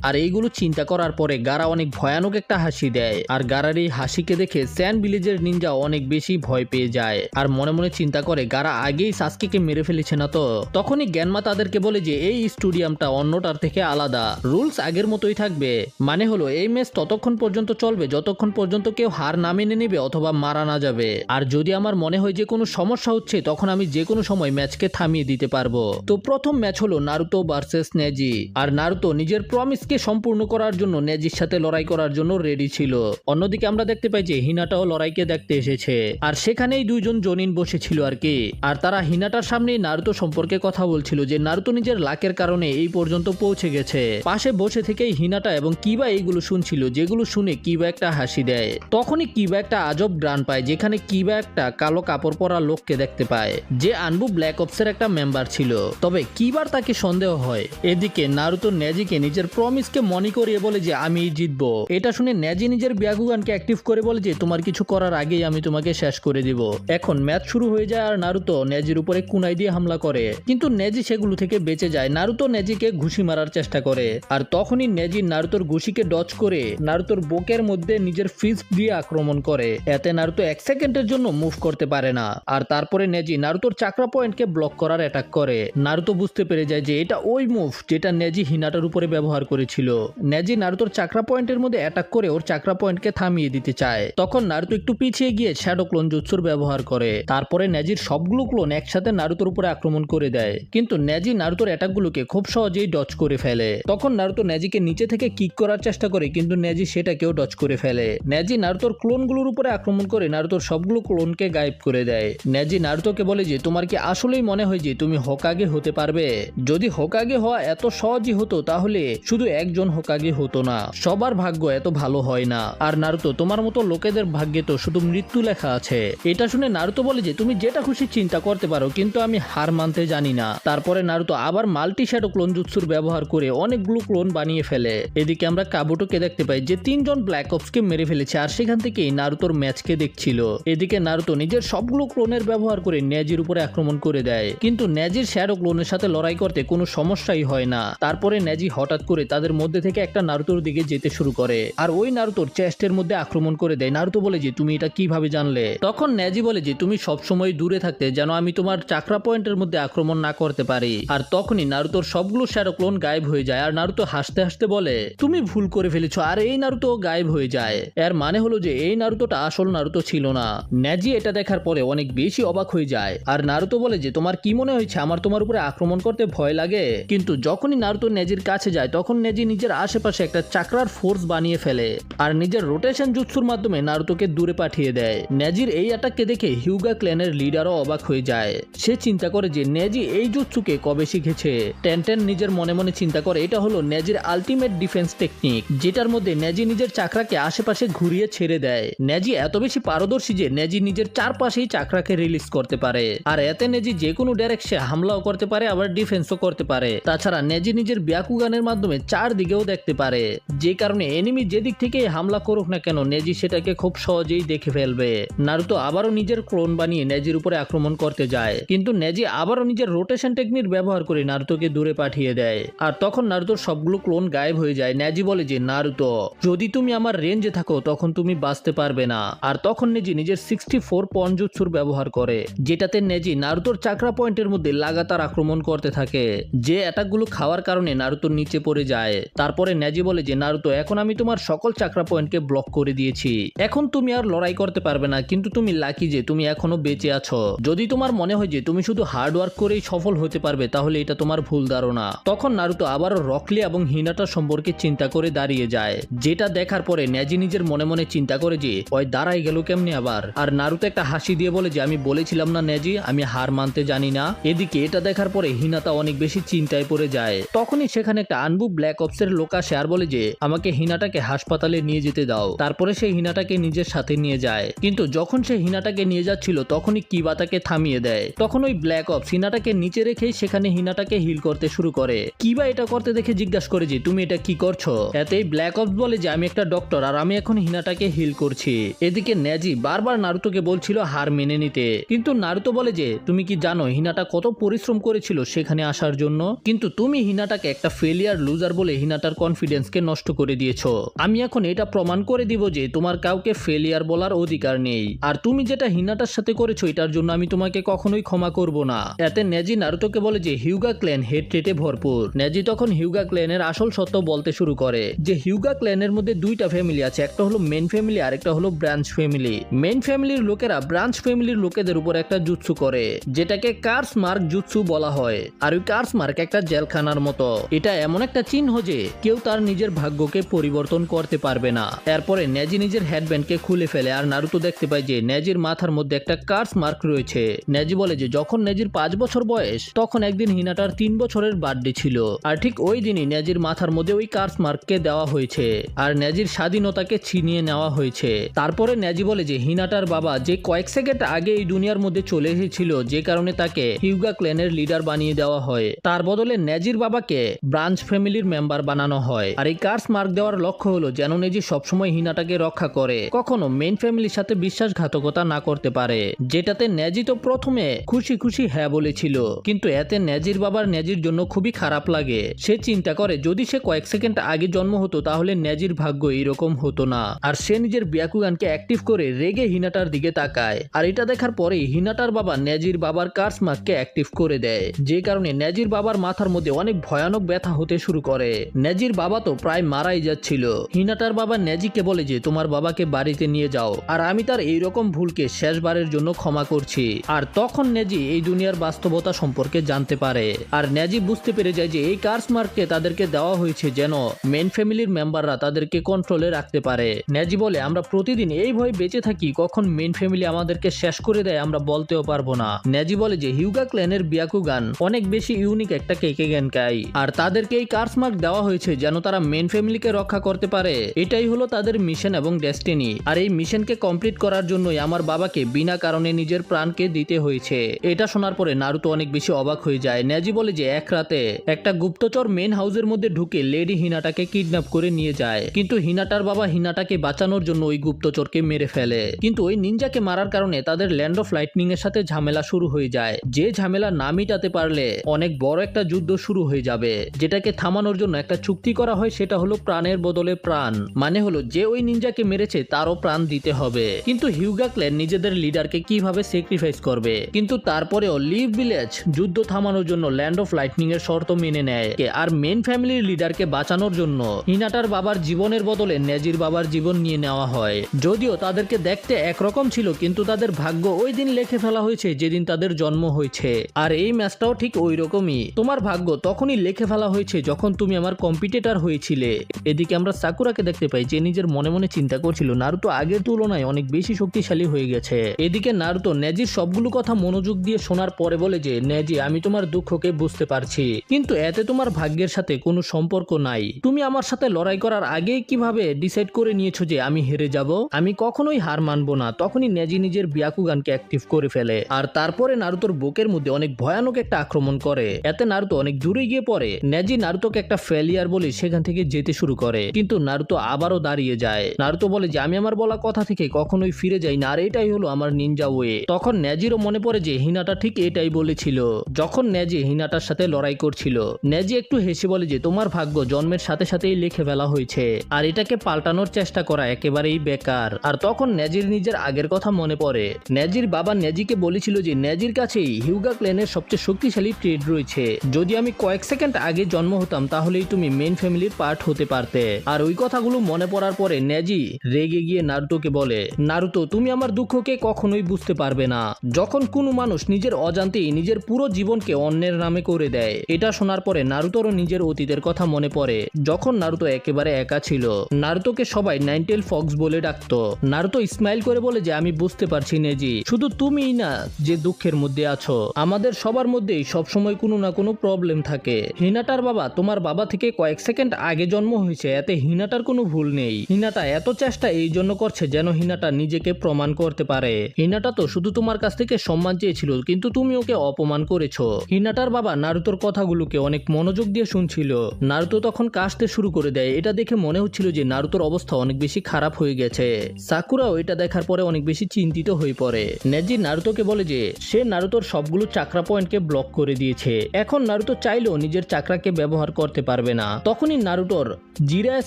আর এইগুলো চিন্তা করার পরে গারা অনেক ভয়ানক একটা হাসি দেয়, আর গারার এই হাসিকে দেখে স্যান্ড ভিলেজের নিনজা অনেক বেশি ভয় পেয়ে যায় আর মনে মনে চিন্তা করে গারা আগেই সাসকেকে মেরে ফেলেছে না তো। তখনই গ্যানমা তাদেরকে বলে যে এই স্টেডিয়ামটা অন্যটার থেকে আলাদা, রুলস আগের মতোই থাকবে, মানে হলো এই ম্যাচ ততক্ষণ পর্যন্ত চলবে যতক্ষণ পর্যন্ত কেউ হার না মেনে নেবে অথবা মারা না যাবে, আর যদি আমার মনে হয় যে কোনো সমস্যা হচ্ছে তখন আমি যে কোনো সময় ম্যাচকে থামিয়ে দিতে পারবো। তো প্রথম ম্যাচ হলো নারুতো ভার্সেস নেজি, আর নারুতো নিজের প্রমিসকে সম্পূর্ণ করার জন্য নেজির সাথে লড়াই করার জন্য রেডি ছিল। অন্যদিকে আমরা দেখতে পাই যে হিনাটাও লড়াইকে দেখতে এসেছে, আর সেখানেই দুইজন জনিন বসেছিল আর কি। আর তারা হিনাটার সামনে নারুতো সম্পর্কে কথা বলছিল যে নারুতো নিজের লাকের কারণে এই পর্যন্ত পৌঁছে গেছে। পাশে বসে থেকেই হিনাটা এবং কিবা এইগুলো শুনছিল, যেগুলো শুনে কিবা একটা হাসি দেয়। তখনই কিবা একটা আজব গ্রান পায়, যেখানে কিবা একটা কালো কাপড় পরা লোককে দেখতে পায় যে আনবু ব্ল্যাক অপসের একটা মেম্বার ছিল। তবে কিবার তাকে সন্দেহ হয়। এদিকে নারুতো নেজিকে নিজের প্রমিসকে মনে করিয়ে বলে যে আমি জিতবো। এটা শুনে নেজি নিজের ব্যাগুগানকে অ্যাক্টিভ করে বলে যে তোমার কিছু করার আগেই আমি তোমাকে শেষ করে দিব। এখন ম্যাচ শুরু হয়ে যায় আর নারুতো নেজির উপরে কুনাই দিয়ে হামলা করে, কিন্তু নেজি সেগুলো থেকে বেঁচে যায়। নারুতো নেজিকে ঘুষি মারার চেষ্টা করে, আর তখনই নেজি নারুতোর ঘুষিকে ডজ করে নারুতোর বুকের মধ্যে নিজের ফিস্ট দিয়ে আক্রমণ করে। এতে নারুতো 1 সেকেন্ডের জন্য মুভ করতে পারে না, আর তারপরে নেজি নারুতোর চাকরা পয়েন্টকে ব্লক করার অ্যাটাক করে। নারুতো বুঝতে পেরে যায় যে এটা ওই মুভ যেটা নেজি হিনাটার উপরে ব্যবহার করেছিল। নেজি নারুতোর চাকরা পয়েন্টের মধ্যে অ্যাটাক করে ওর চাকরা পয়েন্টকে থামিয়ে দিতে চায়। তখন নারুতো একটু পিছিয়ে গিয়ে শ্যাডো ক্লোন জুৎসুর ব্যবহার করে। তারপরে নেজির সবগুলো ক্লোন একসাথে নারুতোর উপরে আক্রমণ করে দেয়, কিন্তু নেজি নারুতোর অ্যাটাকগুলোকে খুব সহজেই ডজ করে ফেলে। তখন নারুতো নেজিকে নিচে থেকে কিক করার চেষ্টা করে, কিন্তু নেজি সেটাকেও ডজ করে ফেলে। নেজি নারুতোর ক্লোনগুলোর উপরে আক্রমণ করে নারুতোর সবগুলো ক্লোনকে গায়েব করে দেয়। নেজি নারুতোকে বলে যে তোমার কি আসলেই মনে হয় যে তুমি হোকাগে হতে পারবে? যদি হোকাগে হওয়া এত সহজই হতো তাহলে শুধু একজন হোকাগে হতো না, সবার ভাগ্য এত ভালো হয় না। আর নারুতো তোমার মতো লোকেদের ভাগ্যে তো শুধু মৃত্যু লেখা আছে। এটা শুনে নারুতো বলে যে তুমি যেটা খুশি চিন্তা করতে পারো, কিন্তু আমি হার মানতে জানি না। তারপরে নারুতো আবার মাল্টি শ্যাডো ক্লোন জুৎসুর ব্যবহার করে অনেকগুলো ক্লোন বানিয়ে ফেলে। এদিকে আমরা কাবুটোকে দেখতে পাই যে 3 জন ব্ল্যাক অপসকে মেরে ফেলেছে, আর সেখান থেকেই নারুতোর ম্যাচকে দেখছিল। এদিকে নারুতো নিজের সবগুলো ক্লোনের ব্যবহার করে নেজির উপরে আক্রমণ করে দেয়, কিন্তু নেজির শ্যাডো ক্লোনের সাথে লড়াই করতে কোনো সমস্যাই হয় না। তারপরে নেজি হঠাৎ করে তাদের মধ্যে থেকে একটা নারুতোর দিকে যেতে শুরু করে, আর ওই নারুতোর চেস্টের মধ্যে আক্রমণ করে দেয়। নারুতো বলে যে তুমি এটা কিভাবে জানলে? তখন নেজি বলে যে তুমি সবসময় দূরে থাকতে যেন আমি তোমার চাকরা পয়েন্টের মধ্যে আক্রমণ না করতে পারি। আর তখনই নারুতোর সবগুলো শ্যাডো ক্লোন গায়েব হয়ে যায়, আর নারুতো হাসতে হাসতে বলে তুমি ভুল করে ফেলেছো। আর এই নারুতো গায়েব হয়ে যায়। এর মানে হলো যে এই নারুতোটা আসল নারুতো ছিল না। নেজি এটা দেখার পরে অনেক বেশি অবাক হয়ে যায়, আর নারুতো বলে যে তোমার কি মনে হয়েছে আমার তোমার উপরে আক্রমণ করতে ভয় লাগে? কিন্তু যখনই নারুতো নেজির কাছে যায় তখন নেজি নিজের আশেপাশে একটা চাকরার ফোর্স বানিয়ে ফেলে, আর নিজের রোটেশন জুৎসুর মাধ্যমে নারুতোকে দূরে পাঠিয়ে দেয়। নেজির এই অ্যাটাককে দেখে হিউগা ক্ল্যানের লিডারও অবাক হয়ে যায়। সে চিন্তা করে যে নেজি এই জুৎসুকে কবে শিখেছে। টেনটেন নিজের মনে মনে চিন্তা করে এটা হলো নেজির আলটিমেট ডিফেন্স টেকনিক, যেটার মধ্যে নেজি নিজের চাকরাকে আশেপাশে ঘুরিয়ে ছেড়ে দেয়। নেজি এত বেশি পারদর্শী যে নেজি নিজের চারপাশেই চাকরাকে রিলিজ করতে পারে, আর এতে নেজি যে কোনো ডাইরেকশনে হামলাও করতে পারে আবার ডিফেন্সও করতে পারে। তাছাড়া নেজি নিজের ব্যাকুগানের মাধ্যমে চারদিকেও দেখতে পারে, যে কারণে এনিমি যেদিক থেকে হামলা করুক না কেন নেজি সেটাকে খুব সহজেই দেখে ফেলবে। নারুতো আবারও নিজের ক্লোন বানিয়ে নেজির উপরে আক্রমণ করতে যায়, কিন্তু নেজি আবারও নিজের রোটেশন টেকনিক ব্যবহার করে নারুতোকে দূরে পাঠিয়ে দেয়। আর তখন নারুতোর সবগুলো ক্লোন গায়েব হয়ে যায়। নেজি বলে যে নারুতো যদি তুমি আমার রেঞ্জে থাকো তখন তুমি বাঁচতে পারবে না। আর তখন নেজি নিজের 64 পঞ্জুৎসুর ব্যবহার করে, যেটাতে নেজি নারুতোর চাকরা পয়েন্টের মধ্যে লাগাতার আক্রমণ করতে থাকে, যে অ্যাটাকগুলো খাওয়ার কারণে নারুতো নিচে পড়ে যায়। তারপরে নেজি বলে যে নারুতো এখন আমি তোমার সকল চাকরা পয়েন্টকে ব্লক করে দিয়েছি, এখন তুমি আর লড়াই করতে পারবে না, কিন্তু তুমি লাকি যে তুমি এখনো বেঁচে আছো। যদি তোমার মনে হয় যে তুমি শুধু হার্ড ওয়ার্ক করেই সফল হতে পারবে তাহলে এটা তোমার ভুল ধারণা। তখন নারুতো আবারও রকলি এবং হিনাটা সম্পর্কে চিন্তা করে দাঁড়িয়ে যায়, যেটা দেখার পরে নেজি নিজের মনে মনে চিন্তা করে যে ওই দাঁড়াই গেল কেমনি আবার। আর নারুতো একটা হাসি দিয়ে বলে যে আমি বলেছিলাম না নেজি আমি হার মানতে জানি না। এদিকে এটা দেখার পরে হিনাতা অনেক বেশি চিন্তায় পড়ে যায়। তখনই সেখানে একটা আনবু ব্ল্যাক অপসের লোক আসে আর বলে যে আমাকে হিনাটাকে হাসপাতালে নিয়ে যেতে দাও। তারপরে সে হিনাটাকে নিজের সাথে নিয়ে যায়, কিন্তু যখন সে হিনাটাকে নিয়ে যাচ্ছিল তখনই কিবা তাকে থামিয়ে দেয়। তখন ওই ব্ল্যাক অপস হিনাটাকে নিচে রেখেই সেখানে হিনাটাকে হিল করতে শুরু করে। কিবা এটা করতে দেখে জিজ্ঞাসা করে যে তুমি এটা কি করছো? এতেই ব্ল্যাক অপস বলে যে আমি একটা ডক্টর আর আমি এখন হিনাটাকে হিল করছি। এদিকে নেজি বারবার নারুতোকে বলছিল হার মেনে নিতে, কিন্তু নারুতো বলে যে তুমি কি জানো হিনাটা কত পরিশ্রম করেছিল সেখানে আসার জন্য? কিন্তু তুমি হিনাটাকে একটা ফেলিয়ার লুজার বলে হিনাটার কনফিডেন্সকে নষ্ট করে দিয়েছো। আমি এখন এটা প্রমাণ করে দিব যে তোমার কাউকে ফেলিয়ার বলার অধিকার নেই, আর তুমি যেটা হিনাটার সাথে করেছো এটার জন্য আমি তোমাকে কখনোই ক্ষমা করব না। এতে নেজি নারুতোকে বলে যে হিউগা ক্ল্যান হেট্রেটে ভরপুর। নেজি তখন হিউগা ক্ল্যানের আসল সত্য বলতে শুরু করে যে হিউগা ক্ল্যানের মধ্যে দুইটা ফ্যামিলি আছে, একটা হলো মেন ফ্যামিলি আর একটা হলো ব্রাঞ্চ ফ্যামিলি। মেন ফ্যামিলির লোকেরা ব্রাঞ্চ ফ্যামিলির লোকেদের উপর একটা জুৎসু করে যেটাকে কার্স মার্ক জুৎসু বলা হয়। আর ওই কার্স মার্ক একটা জেলখানার মতো। এটা এমন একটা চিহ্ন যে কেউ তার নিজের ভাগ্যকে পরিবর্তন করতে পারবে না। এরপরে নেজি নিজের হেডব্যান্ডকে খুলে ফেলে আর নারুতো দেখতে পায় যে নেজির মাথার মধ্যে একটা কার্স মার্ক রয়েছে। নেজি বলে যে যখন নেজির 5 বছর বয়স তখন একদিন হিনাটার 3 বছরের বার্থডে ছিল, আর ঠিক ওই দিনই নেজির মাথার মধ্যে ওই কার্স মার্ককে দেওয়া হয়েছে আর নেজির স্বাধীনতাকে ছিনিয়ে নেওয়া হয়েছে। তারপরে নেজি বলে যে হিনাটার বাবা যে কয়েক সেকেন্ড আগে এই দুনিয়ার মধ্যে চলে এসেছিল, যে কারণে তাকে হিউগা ক্ল্যানের লিডার বানিয়ে দেওয়া হয়, তার বদলে নেজির বাবাকে ব্রাঞ্চ ফ্যামিলির মেম্বার বানানো হয়। আর এই কার্স মার্ক দেওয়ার লক্ষ্য হলো যেন নেজি সবসময় হিনাটাকে রক্ষা করে, কখনো মেন ফ্যামিলির সাথে বিশ্বাসঘাতকতা না করতে পারে। যেটাতে নেজি তো প্রথমে খুশি খুশি হ্যাঁ বলেছিল, কিন্তু এতে নেজির বাবার নেজির জন্য খুবই খারাপ লাগে। সে চিন্তা করে যদি সে কয়েক সেকেন্ড আগে জন্ম হতো তাহলে নেজির ভাগ্য এরকম হতো না। আর সে নিজের ব্যাকুগানকে অ্যাক্টিভ করে রেগে হিনাটার দিকে তাকায়। আর এটা দেখার পরে হিনাটার বাবা নেজির বাবার কার্স মার্ককে অ্যাক্টিভ করে দেয়, যে কারণে নেজির বাবার মাথার মধ্যে অনেক ভয়ানক ব্যথা হতে শুরু করে। নেজির বাবা তো প্রায় মারাই যাচ্ছিল। হিনাটার বাবা নেজিকে বলে যে তোমার বাবাকে বাড়িতে নিয়ে যাও, আর আমি তার এইরকম ভুলকে শেষবারের জন্য ক্ষমা করছি। আর তখন নেজি এই দুনিয়ার বাস্তবতা সম্পর্কে জানতে পারে, আর নেজি বুঝতে পেরে যায় যে এই কার্স মার্ককে তাদেরকে দেওয়া হয়েছে যেন মেন ফ্যামিলির মেম্বাররা তাদেরকে কন্ট্রোলে রাখতে পারে। নেজি বলে আমরা প্রতিদিন এই ভয়ে বেঁচে থাকি কখন মেন ফ্যামিলি আমাদেরকে শেষ করে দেয় আমরা বলতেও পারবো না। নেজি বলে যে হিউগা ক্ল্যানের ব্যাকুগান অনেক বেশি ইউনিক একটা কেকেগেনকাই, আর তাদেরকে এই কার্স মার্ক দেওয়া হয়েছে যেন তারা মেন ফ্যামিলিকে রক্ষা করতে পারে। এটাই হলো তাদের মিশন এবং ডেস্টিনি। আর এই মিশনকে কমপ্লিট করার জন্যই আমার বাবাকে বিনা কারণে নিজের প্রাণকে দিতে হয়েছে। এটা শোনার পরে নারুতো অনেক বেশি অবাক হয়ে যায়। নেজি বলে যে এক রাতে একটা গুপ্তচর মেন হাউসের মধ্যে ঢুকে লেডি হিনাটাকে কিডন্যাপ করে নিয়ে যায়, কিন্তু হিনাটার বাবা হিনাটাকে বাঁচানোর জন্য ওই গুপ্তচরকে মেরে ফেলে। কিন্তু ওই নিনজাকে মারার কারণে তাদের ল্যান্ড অফ লাইটনিং এর সাথে ঝামেলা শুরু হয়ে যায়, যে ঝামেলা না মিটাতে পারলে অনেক বড় একটা যুদ্ধ শুরু হয়ে যাবে। যেটাকে থামানোর জন্য একটা চুক্তি করা হয়, সেটা হলো প্রাণের বদলে প্রাণ। মানে হলো যে ওই নিনজাকে মেরেছে তারও প্রাণ দিতে হবে। কিন্তু হিউগা ক্ল্যান নিজেদের লিডারকে কিভাবে স্যাক্রিফাইস করবে, কিন্তু তারপরেও লিভ ভিলেজ যুদ্ধ থামানোর জন্য ল্যান্ড অফ লাইটনিং এর শর্ত মেনে নেয়। আর মেন ফ্যামিলির লিডারকে বাঁচানোর জন্য হিনাটার বাবার জীবনের বদলে নেজির বাবার জীবন নিয়ে নেওয়া হয়। যদিও তাদেরকে দেখতে একরকম ছিল, কিন্তু তাদের ভাগ্য ওই দিন লিখে ফেলা হয়েছে যেদিন তাদের জন্ম হয়েছে। আর এই ম্যাচটাও ঠিক ওই রকমই। তোমার ভাগ্য তখনই লিখে ফেলা হয়েছে যখন তুমি আমার কম্পিটিটর হয়েছিলে। এদিকে আমরা সাকুরাকে দেখতে পাই যে নিজের মনে মনে চিন্তা করছিল নারুতো আগের তুলনায় অনেক বেশি শক্তিশালী হয়ে গেছে। এদিকে নারুতো নেজির সবগুলো কথা মনোযোগ দিয়ে শোনার পরে বলে যে নেজি আমি তোমার দুঃখকে বুঝতে পারছি, কিন্তু এতে তোমার ভাগ্যের সাথে কোনো সম্পর্ক নাই। তুমি আমার সাথে লড়াই করার আগেই কিভাবে ডিসাইড করে নিয়েছো যে আমি হেরে যাব? আমি কখনোই হার মানবো না। তখনই নেজি নিজের ব্যাকুগানকে অ্যাক্টিভ করে ফেলে, আর তারপরে নারুতোর বুকের মধ্যে অনেক ভয়ানক একটা আক্রমণ করে। এতে নারুতো অনেক দূরে গিয়ে পড়ে। নেজি নারুতোকে একটা ফেলিয়ার বলে সেখান থেকে যেতে শুরু করে, কিন্তু নারুতো আবারও দাঁড়িয়ে যায়। নারুতো বলে যে আমি আমার বলা কথা থেকে কখনোই ফিরে যাই না, আর এটাই হলো আমার নিনজা ওয়ে। তখন নেজিরও মনে পড়ে যে হিনাটা ঠিক এটাই বলেছিল যখন নেজি হিনাটার সাথে লড়াই করছিল। নেজি একটু হেসে বলে যে তোমার ভাগ্য জন্মের সাথে সাথেই লিখে ফেলা হয়েছে, আর এটাকে পাল্টানোর চেষ্টা করা একেবারেই বেকার। আর তখন নেজির নিজের আগের কথা মনে পড়ে। নেজির বাবা নেজিকে বলেছিল যে নেজির কাছেই হিউগা ক্ল্যানের সবচেয়ে শক্তিশালী ট্রেড রয়েছে। যদি আমি কয়েক সেকেন্ড আগে জন্ম হতাম তাহলেই তুমি মেন ফ্যামিলির পার্ট হতে পারতে। আর ওই কথাগুলো মনে পড়ার পরে নেজি রেগে গিয়ে নারুতোকে বলে নারুতো তুমি আমার দুঃখকে কখনোই বুঝতে পারবে না। যখন কোনো মানুষ নিজের অজান্তেই নিজের পুরো জীবনকে অন্যের নামে করে দেয়। এটা শোনার পরে নারুতোরও নিজের অতীতের কথা মনে পড়ে, যখন নারুতো একেবারে একা ছিল। নারুতোকে সবাই নাইনটেল ফক্স বলে ডাকতো। নারুতো স্মাইল করে বলে যে আমি বুঝতে পারছি নেজি, শুধু তুমিই না যে দুঃখের মধ্যে আছো, আমাদের সবার মধ্যেই সবসময় কোনো না কোনো প্রবলেম থাকে। হিনাটার বাবা তোমার বাবা থেকে কয়েক সেকেন্ড আগে জন্ম হয়েছে, এতে হিনাটার কোনো ভুল নেই। হিনাটা এত চেষ্টা এই জন্য করছে যেন হিনাটা নিজেকে প্রমাণ করতে পারে। হিনাটা তো শুধু তোমার কাছ থেকে সম্মান চেয়েছিল, কিন্তু তুমি ওকে অপমান করেছো। হিনাটার বাবা নারুতোর কথাগুলোকে অনেক মনোযোগ দিয়ে শুনছিল। নারুতো তখন কাশতে শুরু করে দেয়। এটা দেখে মনে হচ্ছিল যে নারুতোর অবস্থা অনেক বেশি খারাপ হয়ে গেছে। সাকুরাও এটা দেখার পরে অনেক বেশি চিন্তিত হয়ে পড়ে। নেজি নারুতোকে বলে যে সে নারুতোর সবগুলো চাকরা পয়েন্টকে ব্লক করে দিয়েছে, এখন এখন নারুতো চাইলেও নিজের চাকরাকে ব্যবহার করতে পারবে না। তখনই নারুটোর জিরায়া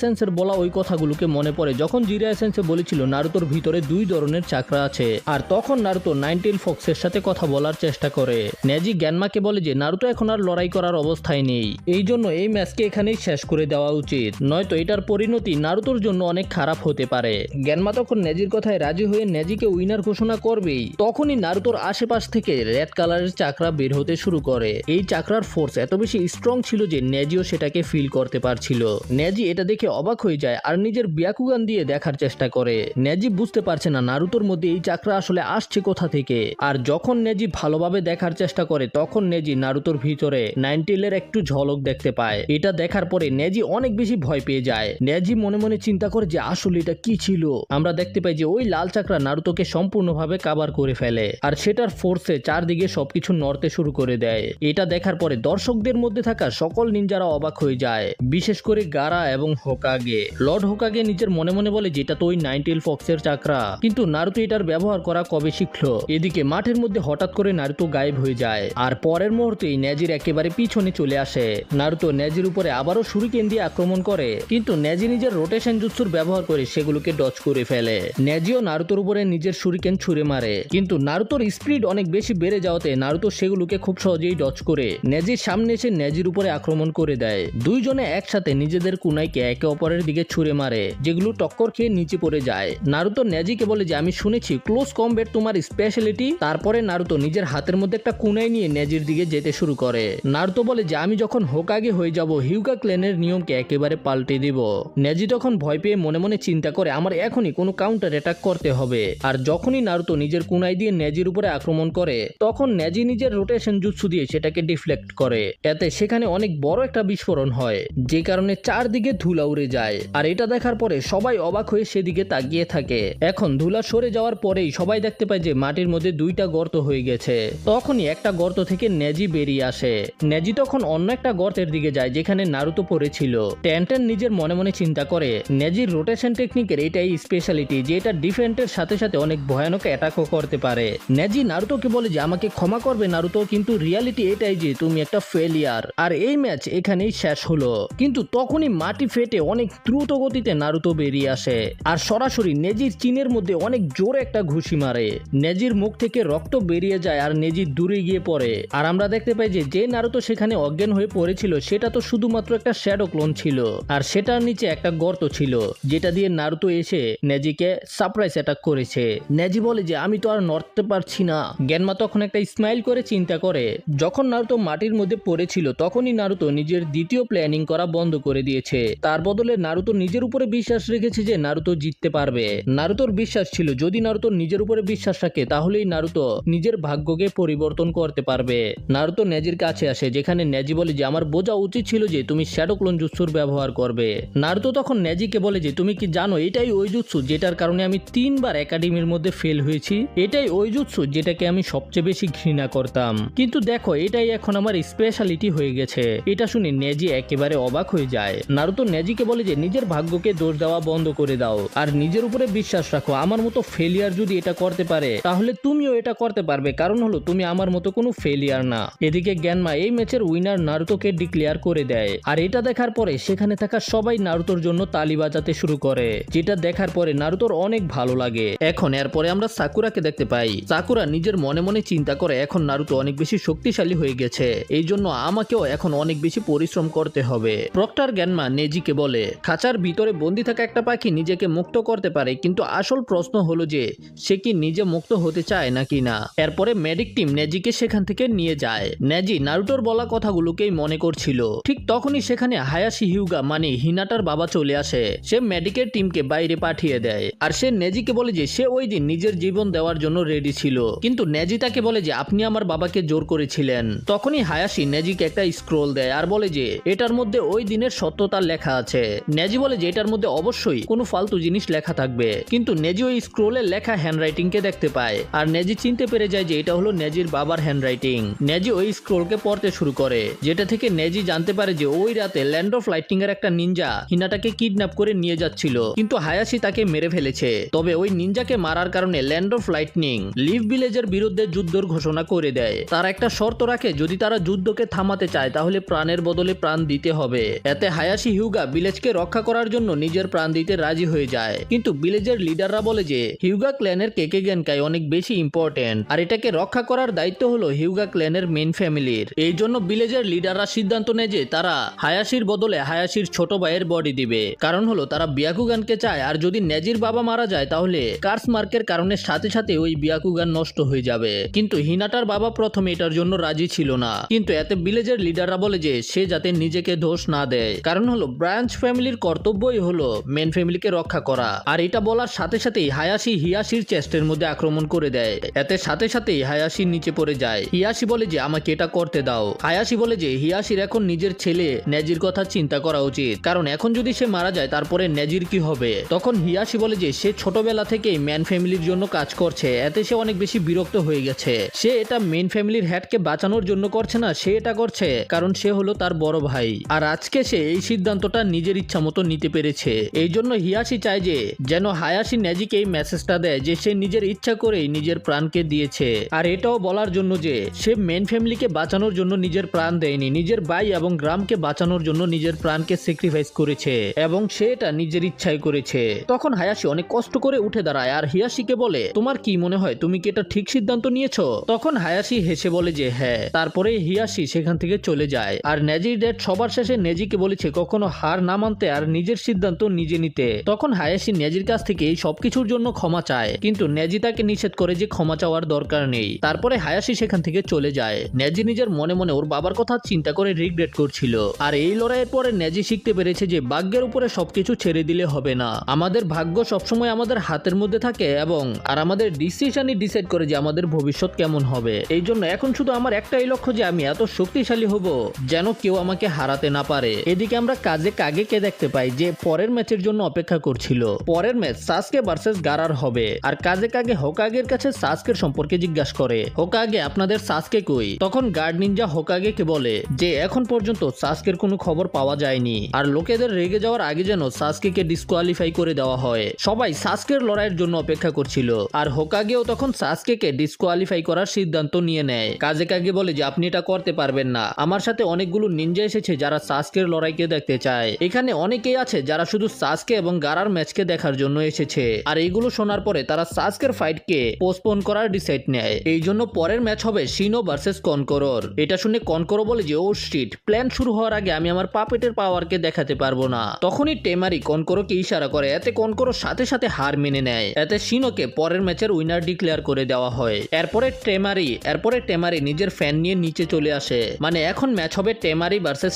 সেন্সের বলা ওই কথাগুলোকে মনে পড়ে, যখন জিরায়া সেন্সে বলেছিল নারুতোর ভিতরে 2 ধরনের চাকরা আছে। আর তখন নারুতো নাইনটেইল ফক্সের সাথে কথা বলার চেষ্টা করে। নেজি গ্যানমাকে বলে যে নারুতো এখন আর লড়াই করার অবস্থায় নেই, এই জন্য এই ম্যাচকে এখানেই শেষ করে দেওয়া উচিত, নয়তো এটার পরিণতি নারুতোর জন্য অনেক খারাপ হতে পারে। গ্যানমা তখন নেজির কথায় রাজি হয়ে নেজিকে উইনার ঘোষণা করবেই। তখনই নারুতোর আশেপাশ থেকে রেড কালারের চাকরা বের হতে শুরু করে। এই চাকরার ফোর্স এত বেশি স্ট্রং ছিল যে নেজিও সেটাকে ফিল করতে পারছিল। নেজি এটা দেখে অবাক হয়ে যায় আর নিজের ব্যাকুগান দিয়ে দেখার চেষ্টা করে। নেজি বুঝতে পারছে না নারুতোর মধ্যে এই চাকরা আসলে আসছে কোথা থেকে। আর যখন নেজি ভালোভাবে দেখার চেষ্টা করে তখন নেজি নারুতোর ভিতরে নাইনটেইলের একটু ঝলক দেখতে পায়। এটা দেখার পরে নেজি অনেক বেশি ভয় পেয়ে যায়। নেজি মনে মনে চিন্তা করে যে আসলে এটা কি ছিল। আমরা দেখতে পাই যে ওই লাল চাকরা নারুতোকে সম্পূর্ণভাবে কাভার করে ফেলে আর সেটার ফোর্সে চারদিকে সবকিছু নড়তে শুরু করে দেয়। এটা দেখার পরে দর্শকদের মধ্যে থাকা সকল নিনজারা অবাক হয়ে যায়, বিশেষ করে গারা এবং হোকাগে। লর্ড হোকাগে নিজের মনে মনে বলে যেটা তো ওই নাইনটেইল ফক্সের চাকরা, কিন্তু নারুতো এটার ব্যবহার করা কবে শিখলো। এদিকে মাঠের মধ্যে হঠাৎ করে নারুতো গায়েব হয়ে যায় আর পরের মুহূর্তেই নেজির একেবারে পিছনে চলে আসে। নারুতো নেজির উপরে আবারও শুরিকেন দিয়ে আক্রমণ করে, কিন্তু নেজি নিজের রোটেশন জুৎসুর ব্যবহার করে সেগুলোকে ডজ করে ফেলে। নেজিও নারুতোর উপরে নিজের শুরিকেন ছুঁড়ে মারে, কিন্তু নারুতোর স্পিড অনেক বেশি বেড়ে যাওয়াতে নারুতো সেগুলোকে খুব সহজেই ডজ করে নেজির সামনে এসে নেজির উপরে আক্রমণ করে দেয়। দুইজনে একসাথে নিজেদের কুনাইকে একে অপরের দিকে ছুঁড়ে মারে, যেগুলো টক্কর খেয়ে নিচে পড়ে যায়। নারুতো নেজিকে বলে যে আমি শুনেছি ক্লোজ কমব্যাট তোমার স্পেশালিটি। তারপরে নারুতো নিজের হাতের মধ্যে একটা কুনাই নিয়ে নেজির দিকে যেতে শুরু করে। নারুতো বলে যে আমি যখন হোকাগে হয়ে যাব হিউগা ক্লেনের নিয়মকে একেবারে পাল্টে দিব। নেজি তখন ভয় পেয়ে মনে মনে চিন্তা করে আমার এখনই কোনো কাউন্টার অ্যাটাক করতে হবে। আর যখনই নারুতো নিজের কুনাই দিয়ে নেজির উপরে আক্রমণ করে তখন নেজি নিজের রোটেশন জুৎসু দিয়ে সেটাকে ডিফ্লেক্ট করে। এতে সেখানে অনেক বড় একটা বিস্ফোরণ হয়, যে কারণে চারদিকে ধুলা উড়ে যায়। আর এটা দেখার পরে সবাই অবাক হয়ে সেদিকে তাকিয়ে থাকে। এখন ধুলা সরে যাওয়ার পরেই সবাই দেখতে পায় যে মাটির মধ্যে 2টা গর্ত হয়ে গেছে। তখনই একটা গর্ত থেকে নেজি বেরিয়ে আসে। নেজি তখন অন্য একটা গর্তের দিকে যায় যেখানে নারুতো পড়েছিল। টেনটেন নিজের মনে মনে চিন্তা করে নেজির রোটেশন টেকনিকের এটাই স্পেশালিটি যে এটা ডিফেন্সের সাথে সাথে অনেক ভয়ানক অ্যাটাকও করতে পারে। নেজি নারুতোকে বলে যে আমাকে ক্ষমা করবে নারুতো, কিন্তু রিয়ালিটি এটাই যে তুমি একটা ফেলিয়ার। আর এই ম্যাচ এখানেই শেষ হলো। কিন্তু তখনই মাটি ফেটে অনেক দ্রুত গতিতে নারুতো বেরিয়ে আসে আর সরাসরি নেজির চিনের মধ্যে অনেক জোরে একটা ঘুষি মারে। নেজির মুখ থেকে রক্ত বেরিয়ে যায় আর নেজি দূরে গিয়ে পড়ে। আর আমরা দেখতে পাই যে নারুতো সেখানে অজ্ঞান হয়ে পড়েছিল সেটা তো শুধুমাত্র একটা শ্যাডো ক্লোন ছিল, আর সেটার নিচে একটা গর্ত ছিল যেটা দিয়ে নারুতো এসে নেজিকে সারপ্রাইজ অ্যাটাক করেছে। নেজি বলে যে আমি তো আর নড়তে পারছি না। গ্যানমা তখন একটা স্মাইল করে চিন্তা করে যখন নারুতো মাটির মধ্যে পড়েছিল তখনই নারুতো নিজের দ্বিতীয় প্ল্যানিং করা বন্ধ করে দিয়েছে। তার বদলে নারুতো নিজের উপরে বিশ্বাস রেখেছে যে নারুতো জিততে পারবে। নারুতোর বিশ্বাস ছিল যদি নারুতো নিজের উপরে বিশ্বাস রাখে তাহলেই নারুতো নিজের ভাগ্যকে পরিবর্তন করতে পারবে। নারুতো নেজির কাছে আসে যেখানে নেজি বলে যে আমার বোঝা উচিত ছিল যে তুমি শ্যাডো ক্লোন জুৎসুর ব্যবহার করবে। নারুতো তখন নেজিকে বলে যে তুমি কি জানো এটাই ওই জুৎসু যেটার কারণে আমি 3 বার একাডেমির মধ্যে ফেল হয়েছি। এটাই ওই জুৎসু যেটাকে আমি সবচেয়ে বেশি ঘৃণা করতাম, কিন্তু দেখো এটাই এখন আমার স্পেশালিটি হয়ে গেছে। এটা শুনে নেজি একেবারে অবাক হয়ে যায়। নারুতো নেজিকে বলে যে নিজের ভাগ্যকে দোষ দেওয়া বন্ধ করে দাও আর নিজের উপরে বিশ্বাস রাখো। আমার মতো ফেলিয়ার যদি এটা করতে পারে তাহলে তুমিও এটা করতে পারবে, কারণ হলো তুমি আমার মতো কোনো ফেলিয়ার না। এদিকে গ্যানমা এই ম্যাচের উইনার নারুতোকে ডিক্লেয়ার করে দেয়। আর এটা দেখার পরে সেখানে থাকা সবাই নারুতোর জন্য তালি বাজাতে শুরু করে, যেটা দেখার পরে নারুতোর অনেক ভালো লাগে। এখন এরপরে আমরা সাকুরাকে দেখতে পাই। সাকুরা নিজের মনে মনে চিন্তা করে এখন নারুতো অনেক বেশি শক্তিশালী হয়ে গেছে, এই জন্য আমাকেও এখন অনেক বেশি পরিশ্রম করতে হবে। প্রক্টর গ্যানমা নেজিকে বলে খাঁচার ভিতরে বন্দি থাকা একটা পাখি নিজেকে মুক্ত করতে পারে, কিন্তু আসল প্রশ্ন হলো যে সে কি নিজে মুক্ত হতে চায় নাকি না। এরপরে মেডিক টিম নেজিকে সেখান থেকে নিয়ে যায়। নেজি নারুতোর বলা কথাগুলোকেই মনে করছিল। ঠিক তখনই সেখানে হায়াশি হিউগা মানে হিনাটার বাবা চলে আসে। সে মেডিকের টিমকে বাইরে পাঠিয়ে দেয় আর সে নেজিকে বলে যে সে ওই দিন নিজের জীবন দেওয়ার জন্য রেডি ছিল, কিন্তু নেজি তাকে বলে যে আপনি আমার বাবাকে জোর করেছিলেন। তখনই হায়াশি নেজিকে একটা স্ক্রোল দেয় আর বলে যে এটার মধ্যে ওই দিনের সত্যতা লেখা আছে। নেজি বলে যে এটার মধ্যে অবশ্যই কোনো ফালতু জিনিস লেখা থাকবে, কিন্তু নেজি ওই স্ক্রোলে লেখা হ্যান্ডরাইটিং কে দেখতে পায় আর নেজি চিনতে পেরে যায় যে এটা হলো নেজির বাবার হ্যান্ডরাইটিং। নেজি ওই স্ক্রোলকে পড়তে শুরু করে, যেটা থেকে নেজি জানতে পারে যে ওই রাতে ল্যান্ড অফ লাইটনিং এর একটা নিনজা হিনাটাকে কিডন্যাপ করে নিয়ে যাচ্ছিল, কিন্তু হায়াশি তাকে মেরে ফেলেছে। তবে ওই নিনজাকে মারার কারণে ল্যান্ড অফ লাইটনিং লিভ ভিলেজের বিরুদ্ধে যুদ্ধের ঘোষণা করে দেয়। তার একটা শর্ত রাখে যদি তার তারা যুদ্ধকে থামাতে চায় তাহলে প্রাণের বদলে প্রাণ দিতে হবে। এতে হায়াশি হিউগা ভিলেজকে রক্ষা করার জন্য নিজের প্রাণ দিতে রাজি হয়ে যায়। কিন্তু ভিলেজের লিডাররা বলে যে হিউগা ক্ল্যানের কেকে গেনকাই অনেক বেশি ইম্পর্টেন্ট আর এটাকে রক্ষা করার দায়িত্ব হলো হিউগা ক্ল্যানের মেইন ফ্যামিলির। এই জন্য ভিলেজের লিডাররা সিদ্ধান্ত নেয় যে তারা হায়াশির বদলে হায়াশির ছোট ভাইয়ের বডি দিবে। কারণ হলো তারা বিয়াকুগানকে চায়, আর যদি নেজির বাবা মারা যায় তাহলে কার্স মার্কের কারণে সাথে সাথে ওই বিয়াকুগান নষ্ট হয়ে যাবে। কিন্তু হিনাটার বাবা প্রথমে এটার জন্য রাজি ছিল না, কিন্তু এতে ভিলেজের লিডাররা বলে যে সে যাতে নিজেকে দোষ না দেয়। কারণ হলো ব্রাঞ্চ ফ্যামিলির কর্তব্যই হলো মেন ফ্যামিলিকে রক্ষা করা। আর এটা বলার সাথে সাথেই হায়াশি হিয়াশির চেস্টের মধ্যে আক্রমণ করে দেয়। এতে সাথে সাথেই হায়াশি নিচে পড়ে যায়। হিয়াশি বলে যে আমাকে এটা করতে দাও। হায়াশি বলে যে হিয়াশির এখন নিজের ছেলে নেজির কথা চিন্তা করা উচিত, কারণ এখন যদি সে মারা যায় তারপরে নেজির কি হবে। তখন হিয়াশি বলে যে সে ছোটবেলা থেকেই ম্যান ফ্যামিলির জন্য কাজ করছে, এতে সে অনেক বেশি বিরক্ত হয়ে গেছে। সে এটা মেন ফ্যামিলির হেডকে বাঁচানোর জন্য করছে না, সে এটা করছে কারণ সে হলো তার বড় ভাই। আর আজকে সে এই সিদ্ধান্তটা নিজের ইচ্ছা মতো নিতে পেরেছে। এই জন্য হিয়াশি চায় যে যেন হায়াশি নেজিকে এই মেসেজটা দেয় যে সে নিজের ইচ্ছা করেই নিজের প্রাণকে দিয়েছে। আর এটাও বলার জন্য যে সে মেন ফ্যামিলিকে বাঁচানোর জন্য নিজের প্রাণ দেয়নি, নিজের ভাই এবং গ্রামকে বাঁচানোর জন্য নিজের প্রাণকে স্যাক্রিফাইস করেছে এবং সে এটা নিজের ইচ্ছায় করেছে। তখন হায়াশি অনেক কষ্ট করে উঠে দাঁড়ায় আর হিয়াশিকে বলে তোমার কি মনে হয়, তুমি কি এটা ঠিক সিদ্ধান্ত নিয়েছো? তখন হায়াশি হেসে বলে যে হ্যাঁ। তারপরে হিয়াশি সেখান থেকে চলে যায়। আর নেজির ড্যাড সবার শেষে নেজিকে বলেছে কখনো হার না মানতে আর নিজের সিদ্ধান্ত নিজে নিতে। তখন হায়াশি নেজির কাছ থেকে এই সবকিছুর জন্য ক্ষমা চায়, কিন্তু নেজি তাকে নিষেধ করে যে ক্ষমা চাওয়ার দরকার নেই। তারপরে হায়াশি সেখান থেকে চলে যায়। নেজি নিজের মনে মনে ওর বাবার কথা চিন্তা করে রিগ্রেট করছিল। আর এই লড়াইয়ের পরে নেজি শিখতে পেরেছে যে ভাগ্যের উপরে সবকিছু ছেড়ে দিলে হবে না। আমাদের ভাগ্য সবসময় আমাদের হাতের মধ্যে থাকে এবং আর আমাদের ডিসিশনই ডিসাইড করে যে আমাদের ভবিষ্যৎ কেমন হবে। এই জন্য এখন শুধু আমার একটাই লক্ষ্য যে আমি এত শক্তিশালী হব যেন কেউ আমাকে হারাতে না পারে। এদিকে আমরা কাজে কাগেকে দেখতে পাই যে পরের ম্যাচের জন্য অপেক্ষা করছিল। পরের ম্যাচ সাসকে ভার্সেস গারার হবে। আর কাজে কাগে হোকাগের কাছে সাসকের সম্পর্কে জিজ্ঞাসা করে, হোকাগে আপনাদের সাসকে কই? তখন গার্ড নিনজা হোকাগেকে বলে যে এখন পর্যন্ত সাসকের কোনো খবর পাওয়া যায়নি আর লোকেদের রেগে যাওয়ার আগে যেন সাসকেকে ডিসকোয়ালিফাই করে দেওয়া হয়। সবাই সাসকের লড়াইয়ের জন্য অপেক্ষা করছিল আর হোকাগেও তখন সাসকেকে ডিসকোয়ালিফাই করার সিদ্ধান্ত নিয়ে নেয়। কাজে কাগে বলে যে আপনি এটা করতে পারবেন না, আমার সাথে অনেকগুলো নিনজা এসেছে যারা সাসকের লড়াইকে দেখতে চায়। এখানে অনেকেই আছে যারা শুধু সাসকে এবং গারার ম্যাচকে দেখার জন্য এসেছে। আর এইগুলো শোনার পরে তারা সাসকের ফাইটকে পোস্টপোন করার ডিসাইড নেয়। এই জন্য পরের ম্যাচ হবে শিনো ভার্সেস কনকরর। এটা শুনে কনকরো বলে যে ও শিট, প্ল্যান শুরু হওয়ার আগে আমি আমার পাপেটের পাওয়ারকে দেখাতে পারবো না। তখনই টেমারি কনকরোকে ইশারা করে, এতে কনকরো সাথে সাথে হার মেনে নেয়। এতে শিনোকে পরের ম্যাচের উইনার ডিক্লেয়ার করে দেওয়া হয়। এরপরে টেমারি নিজের ফ্যান নিয়ে নিচে চলে আসে। মানে এখন ম্যাচ হবে টেমারি ভার্সেস